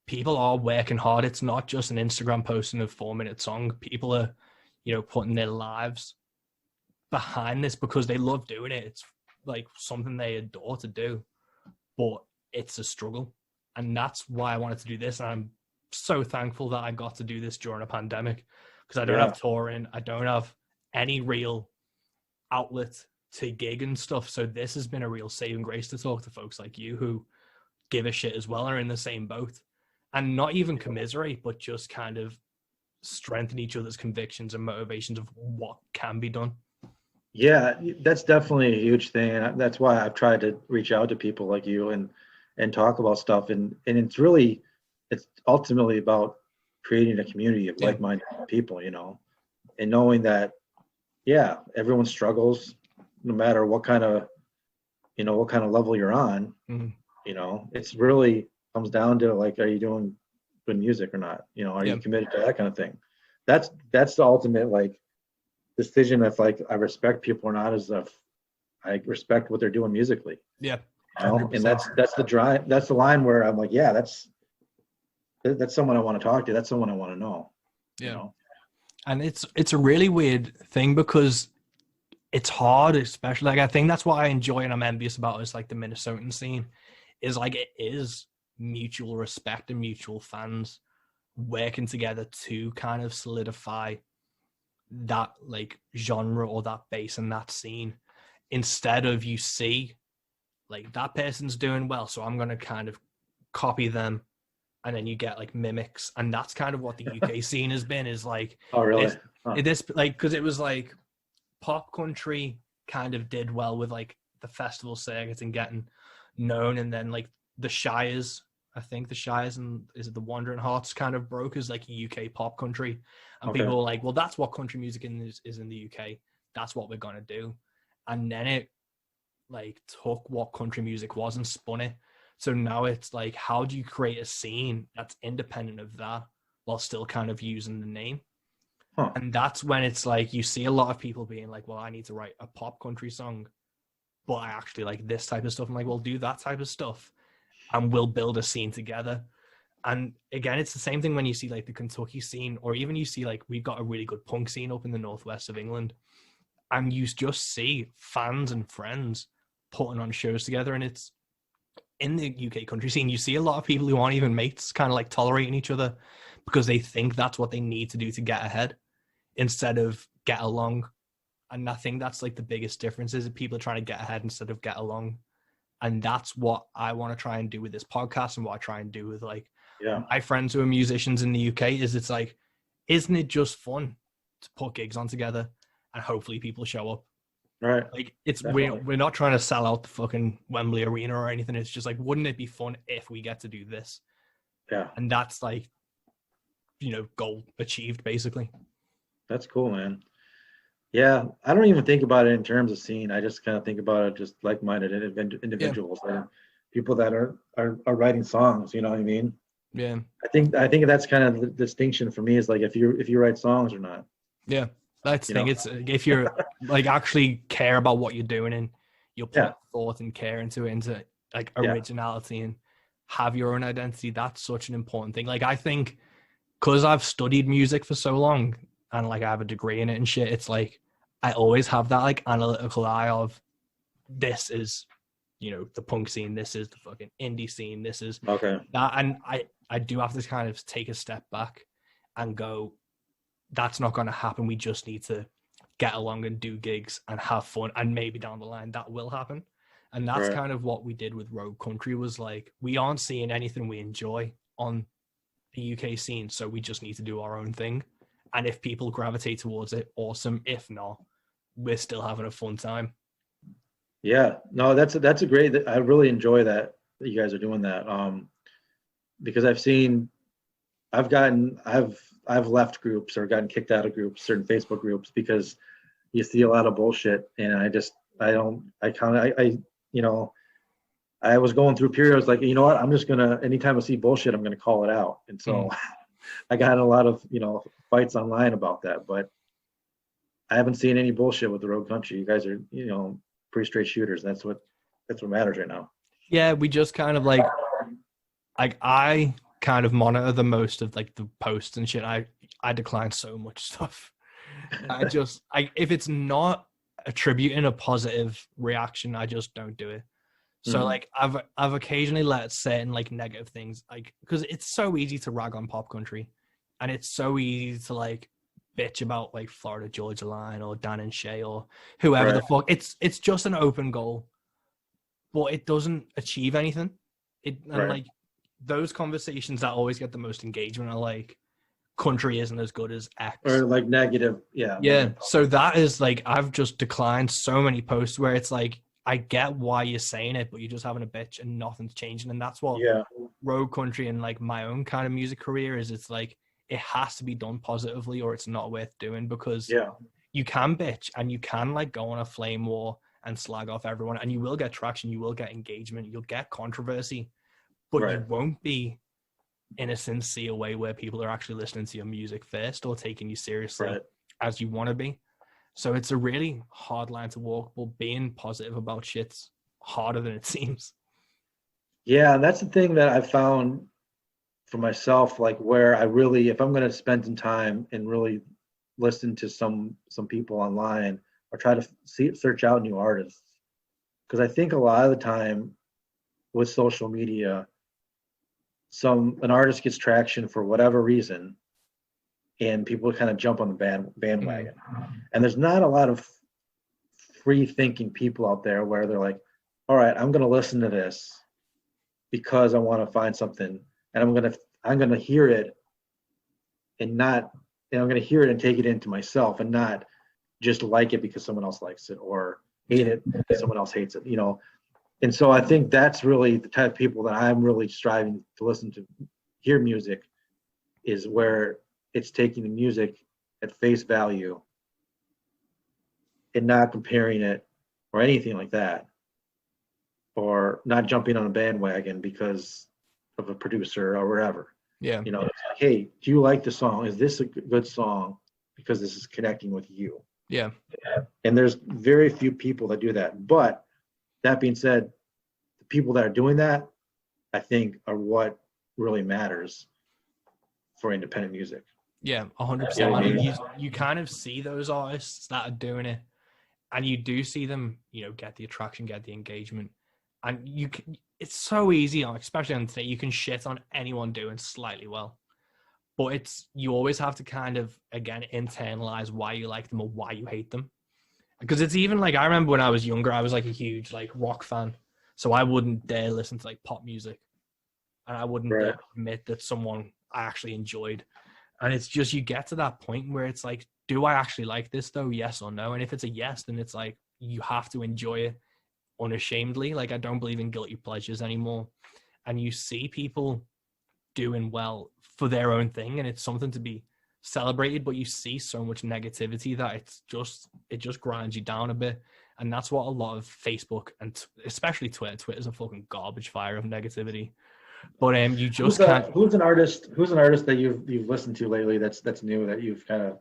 people are working hard. It's not just an Instagram post and a 4-minute song. People are, you know, putting their lives behind this because they love doing it. It's like something they adore to do, but it's a struggle. And that's why I wanted to do this. And I'm so thankful that I got to do this during a pandemic, because I don't have touring. I don't have any real outlet to gig and stuff. So this has been a real saving grace to talk to folks like you who give a shit as well and are in the same boat, and not even commiserate, but just kind of strengthen each other's convictions and motivations of what can be done. Yeah, that's definitely a huge thing. And that's why I've tried to reach out to people like you and talk about stuff. And it's ultimately about creating a community of like-minded people, you know, and knowing that, everyone struggles no matter what kind of level you're on. Mm-hmm. You know, it's really comes down to like, are you doing good music or not? You know, are you committed to that kind of thing? That's the ultimate like decision. If like I respect people or not, is if I respect what they're doing musically. Yeah. You know? And that's the drive. That's the line where I'm like, that's someone I want to talk to. That's someone I want to know. Yeah. You know? And it's a really weird thing because it's hard, especially like I think that's what I enjoy and I'm envious about is like the Minnesotan scene, is like it is mutual respect and mutual fans working together to kind of solidify that like genre or that base and that scene, instead of you see like that person's doing well, so I'm going to kind of copy them. And then you get like mimics, and that's kind of what the UK scene has been. Is like, oh really? This like because it was like pop country kind of did well with like the festival circuit and getting known, and then like the Shires, I think the Shires and is it the Wandering Hearts kind of broke as like UK pop country, and people were like, well, that's what country music is in the UK. That's what we're gonna do, and then it like took what country music was and spun it. So now it's like, how do you create a scene that's independent of that while still kind of using the name? And that's when it's like, you see a lot of people being like, well, I need to write a pop country song, but I actually like this type of stuff. I'm like, well, do that type of stuff and we'll build a scene together. And again, it's the same thing when you see like the Kentucky scene, or even you see like, we've got a really good punk scene up in the northwest of England. And you just see fans and friends putting on shows together. And it's, in the UK country scene, you see a lot of people who aren't even mates kind of like tolerating each other because they think that's what they need to do to get ahead instead of get along. And I think that's like the biggest difference, is that people are trying to get ahead instead of get along. And that's what I want to try and do with this podcast, and what I try and do with like my friends who are musicians in the UK, is it's like, isn't it just fun to put gigs on together and hopefully people show up? Right. Like it's we're not trying to sell out the fucking Wembley Arena or anything. It's just like, wouldn't it be fun if we get to do this? Yeah. And that's like, you know, goal achieved basically. That's cool, man. Yeah, I don't even think about it in terms of scene. I just kind of think about it just like-minded individuals, people that are writing songs. You know what I mean? Yeah. I think that's kind of the distinction for me, is like if you write songs or not. Yeah. That's the thing. It's if you're like actually care about what you're doing and you'll put thought and care into like originality and have your own identity. That's such an important thing. Like, I think because I've studied music for so long and like I have a degree in it and shit, it's like I always have that like analytical eye of this is, you know, the punk scene, this is the fucking indie scene, this is Okay. that. And I do have to kind of take a step back and go, that's not going to happen. We just need to get along and do gigs and have fun, and maybe down the line that will happen. And that's Right. kind of what we did with Rogue Country, was like, we aren't seeing anything we enjoy on the UK scene, so we just need to do our own thing. And if people gravitate towards it, awesome. If not, we're still having a fun time. Yeah, no, that's a great. I really enjoy that you guys are doing that. Because I've left groups or gotten kicked out of groups, certain Facebook groups, because you see a lot of bullshit, and I was going through periods like, you know what, I'm just gonna, anytime I see bullshit, I'm gonna call it out. And so I got in a lot of, fights online about that, but I haven't seen any bullshit with the Rogue Country. You guys are, pretty straight shooters. That's what matters right now. Yeah, we just kind of like I kind of monitor the most of like the posts and shit. I decline so much stuff. If it's not attributing a positive reaction, I just don't do it. So like I've occasionally let certain like negative things, like, because it's so easy to rag on pop country, and it's so easy to like bitch about like Florida Georgia Line or Dan and Shay or whoever the fuck. It's just an open goal, but it doesn't achieve anything. And like those conversations that always get the most engagement are like, country isn't as good as X, or like negative. Yeah. So that is like, I've just declined so many posts where it's like, I get why you're saying it, but you're just having a bitch and nothing's changing. And that's what Rogue Country and like my own kind of music career is. It's like, it has to be done positively or it's not worth doing, because you can bitch and you can like go on a flame war and slag off everyone, and you will get traction, you will get engagement, you'll get controversy, but you won't be in a sincere way where people are actually listening to your music first or taking you seriously as you want to be. So it's a really hard line to walk, but being positive about shit's harder than it seems. Yeah, and that's the thing that I found for myself, like where I really, if I'm going to spend some time and really listen to some people online or try to search out new artists, because I think a lot of the time with social media, an artist gets traction for whatever reason, and people kind of jump on the bandwagon. And there's not a lot of free thinking people out there where they're like, all right, I'm going to listen to this because I want to find something, and I'm going to hear it and not, and I'm going to hear it and take it into myself and not just like it because someone else likes it, or hate it because someone else hates it, And so I think that's really the type of people that I'm really striving to listen to, hear music, is where it's taking the music at face value and not comparing it or anything like that, or not jumping on a bandwagon because of a producer or whatever. Yeah. It's like, hey, do you like the song? Is this a good song? Because this is connecting with you. Yeah. And there's very few people that do that. But that being said, the people that are doing that, I think, are what really matters for independent music. Yeah, 100%. I mean, you kind of see those artists that are doing it, and you do see them, get the attraction, get the engagement, and it's so easy, especially on today, you can shit on anyone doing slightly well, but you always have to kind of, again, internalize why you like them or why you hate them. Because it's even like, I remember when I was younger, I was like a huge like rock fan, so I wouldn't dare listen to like pop music, and I wouldn't dare admit that someone I actually enjoyed. And it's just, you get to that point where it's like, do I actually like this though? Yes or no? And if it's a yes, then it's like, you have to enjoy it unashamedly. Like, I don't believe in guilty pleasures anymore. And you see people doing well for their own thing, and it's something to be celebrated, but you see so much negativity that it just grinds you down a bit. And that's what a lot of Facebook and especially Twitter's a fucking garbage fire of negativity. But you just can't. Who's an artist that you've listened to lately that's new, that you've kind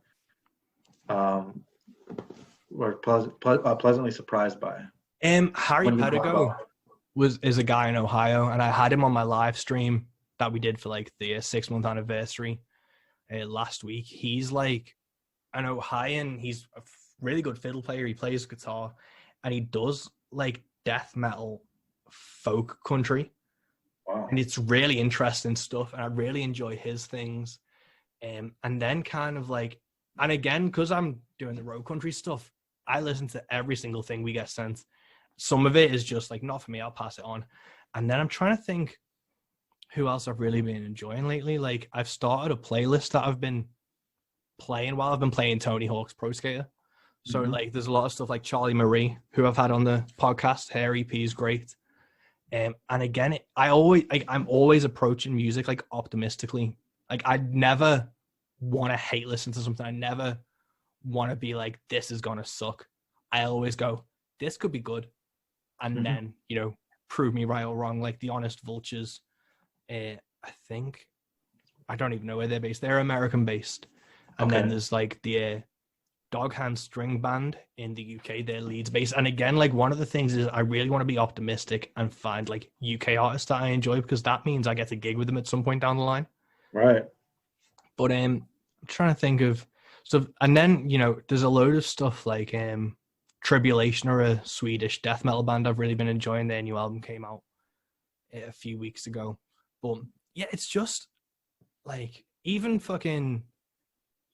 of were pleasantly surprised by? Harry Pedigo. is a guy in Ohio, and I had him on my live stream that we did for like the 6-month anniversary last week. He's like an Ohioan. He's a really good fiddle player. He plays guitar, and he does like death metal folk country. Wow. And it's really interesting stuff, and I really enjoy his things. And then kind of like, and again, because I'm doing the road country stuff, I listen to every single thing we get sent. Some of it is just like, not for me, I'll pass it on. And then I'm trying to think who else I've really been enjoying lately. Like, I've started a playlist that I've been playing while I've been playing Tony Hawk's Pro Skater. So like, there's a lot of stuff like Charlie Marie, who I've had on the podcast. Her EP is great. And again, I'm always approaching music like optimistically. Like, I never want to hate listen to something. I never want to be like, this is gonna suck. I always go, this could be good, and then, you know, prove me right or wrong. Like the Honest Vultures, I think, I don't even know where they're based. They're American based, and then there's like the Dog Hand String Band in the UK. They're Leeds based, and again, like, one of the things is I really want to be optimistic and find like UK artists that I enjoy, because that means I get to gig with them at some point down the line. Right. But I'm trying to think of stuff, and then, you know, there's a load of stuff like Tribulation, or a Swedish death metal band I've really been enjoying. Their new album came out a few weeks ago. But yeah, it's just like, even fucking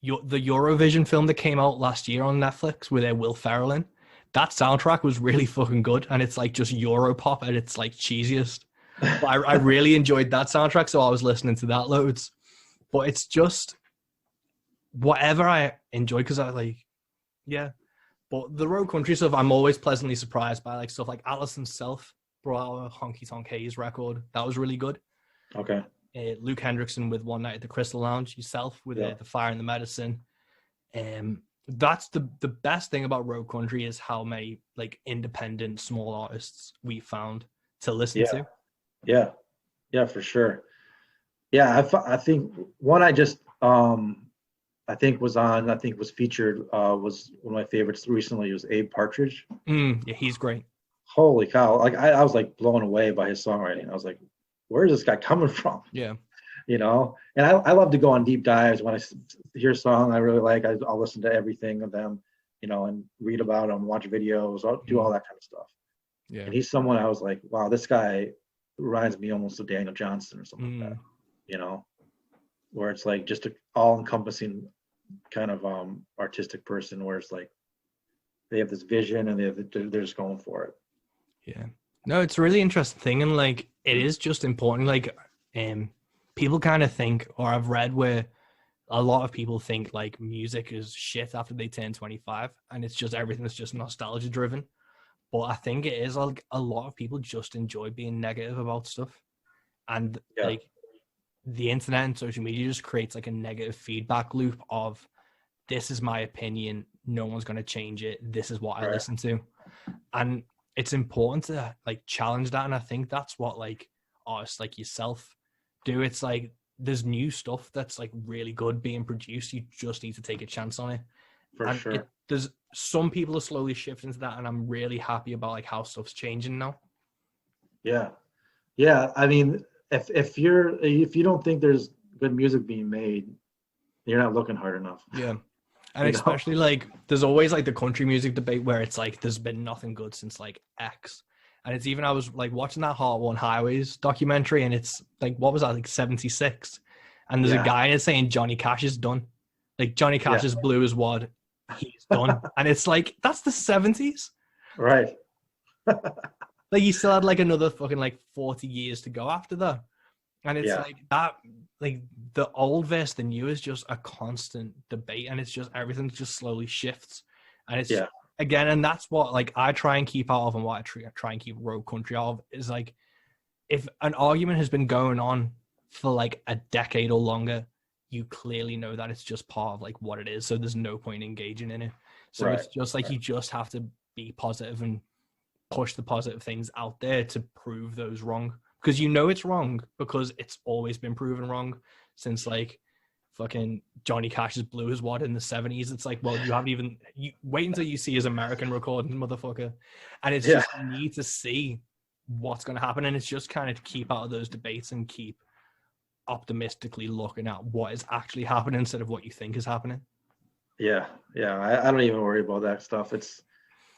the Eurovision film that came out last year on Netflix with Will Ferrell in, that soundtrack was really fucking good, and it's like just Europop at its like cheesiest. But I really enjoyed that soundtrack, so I was listening to that loads. But it's just whatever I enjoy, because I like, yeah. But the road country stuff, I'm always pleasantly surprised by, like stuff like Alice himself brought out a Honky Tonk Haze record. That was really good. Okay. Luke Hendrickson with One Night at the Crystal Lounge, yourself with The Fire and the Medicine. That's the best thing about road country, is how many like independent small artists we found to listen to. Yeah, for sure. Yeah, I think one I just I think was featured was one of my favorites recently. It was Abe Partridge. Yeah, he's great. Holy cow! Like, I was like blown away by his songwriting. I was like, where is this guy coming from? Yeah. You know, and I love to go on deep dives when I hear a song I really like. I'll listen to everything of them, you know, and read about them, watch videos, I'll do all that kind of stuff. Yeah. And he's someone I was like, wow, this guy reminds me almost of Daniel Johnston or something like that, you know, where it's like just an all-encompassing kind of artistic person, where it's like they have this vision and they're just going for it. Yeah. No, it's a really interesting thing, and like, it is just important. Like, people kind of think, or I've read where a lot of people think like music is shit after they turn 25, and it's just everything is just nostalgia driven. But I think it is like a lot of people just enjoy being negative about stuff, and like the internet and social media just creates like a negative feedback loop of, this is my opinion, no one's going to change it, this is what I listen to. And it's important to like challenge that, and I think that's what like artists like yourself do. It's like, there's new stuff that's like really good being produced, you just need to take a chance on it. For sure. There's some people are slowly shifting to that, and I'm really happy about like how stuff's changing now. Yeah, I mean, if you don't think there's good music being made, you're not looking hard enough. Yeah. And especially like, there's always like the country music debate where it's like, there's been nothing good since like X. And it's even, I was like watching that Heart One Highways documentary, and it's like, what was that, like 76? And there's a guy in it saying Johnny Cash is done. Like, Johnny Cash's Blue is Wad, he's done. And it's like, that's the 70s. Right. Like, he still had like another fucking like 40 years to go after that. And it's like that, like the old versus the new is just a constant debate, and it's just, everything just slowly shifts. And it's again, and that's what like I try and keep out of, and what I try and keep road country out of, is like, if an argument has been going on for like a decade or longer, you clearly know that it's just part of like what it is, so there's no point engaging in it. So it's just like, you just have to be positive and push the positive things out there to prove those wrong, because you know it's wrong, because it's always been proven wrong since like fucking Johnny Cash's Blue is What in the 70s. It's like, well, you wait until you see his American recording, motherfucker. And it's just, you need to see what's going to happen, and it's just kind of to keep out of those debates and keep optimistically looking at what is actually happening instead of what you think is happening. Yeah. I don't even worry about that stuff.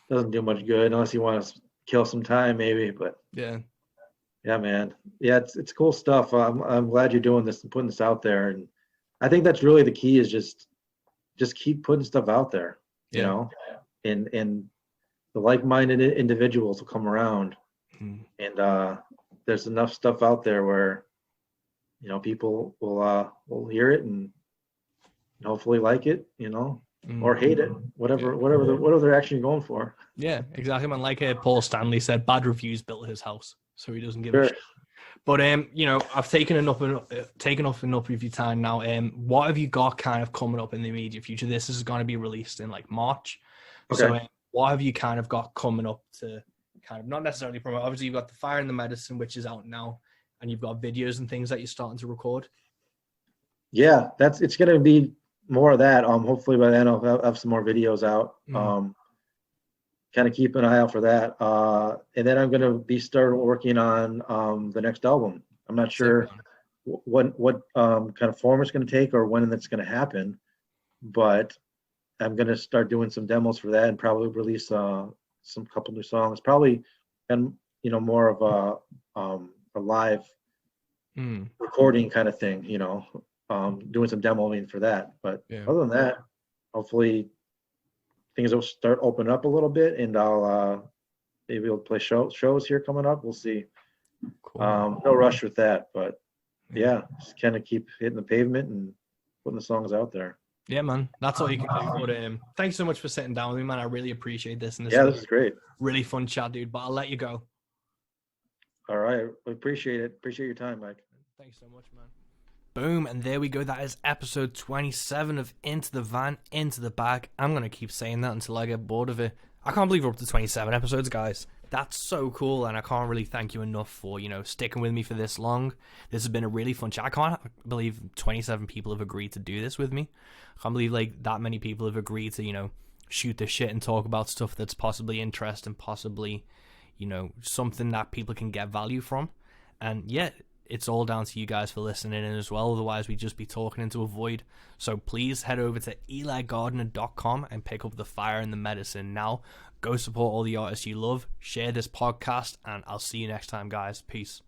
Doesn't do much good unless you want to kill some time, maybe. But Yeah, man. Yeah, it's cool stuff. I'm glad you're doing this and putting this out there, and I think that's really the key is just keep putting stuff out there, you know, and the like-minded individuals will come around, and there's enough stuff out there where, you know, people will hear it and hopefully like it, you know, or hate it, whatever they're actually going for. Yeah, exactly, man. Like Paul Stanley said, bad reviews built his house, so he doesn't give a shit. But you know, I've taken enough of your time now. What have you got kind of coming up in the immediate future? This is going to be released in like March. Okay. So what have you kind of got coming up to kind of not necessarily promote? Obviously, you've got The Fire and the Medicine, which is out now, and you've got videos and things that you're starting to record. Yeah, it's going to be more of that. Hopefully by then I'll have some more videos out. Kind of keep an eye out for that. And then I'm going to start working on the next album. I'm not sure what kind of form it's going to take or when that's going to happen, but I'm going to start doing some demos for that and probably release some couple new songs. Probably, and you know, more of a live recording kind of thing. You know, doing some demoing for that. But other than that, hopefully things will start opening up a little bit, and I'll maybe we'll play shows here coming up. We'll see. Cool. No rush with that, but yeah, just kind of keep hitting the pavement and putting the songs out there. Yeah, man, that's all you can do. But thanks so much for sitting down with me, man. I really appreciate this. And this this is great. Really fun chat, dude. But I'll let you go. All right, we appreciate it. Appreciate your time, Mike. Thanks so much, man. Boom, and there we go. That is episode 27 of Into the Van, Into the Bag. I'm going to keep saying that until I get bored of it. I can't believe we're up to 27 episodes, guys. That's so cool, and I can't really thank you enough for, you know, sticking with me for this long. This has been a really fun chat. I can't believe 27 people have agreed to do this with me. I can't believe, like, that many people have agreed to, you know, shoot the shit and talk about stuff that's possibly interesting, possibly, you know, something that people can get value from. And, yeah, it's all down to you guys for listening in as well. Otherwise, we'd just be talking into a void. So please head over to EliGardner.com and pick up The Fire and the Medicine now. Go support all the artists you love. Share this podcast, and I'll see you next time, guys. Peace.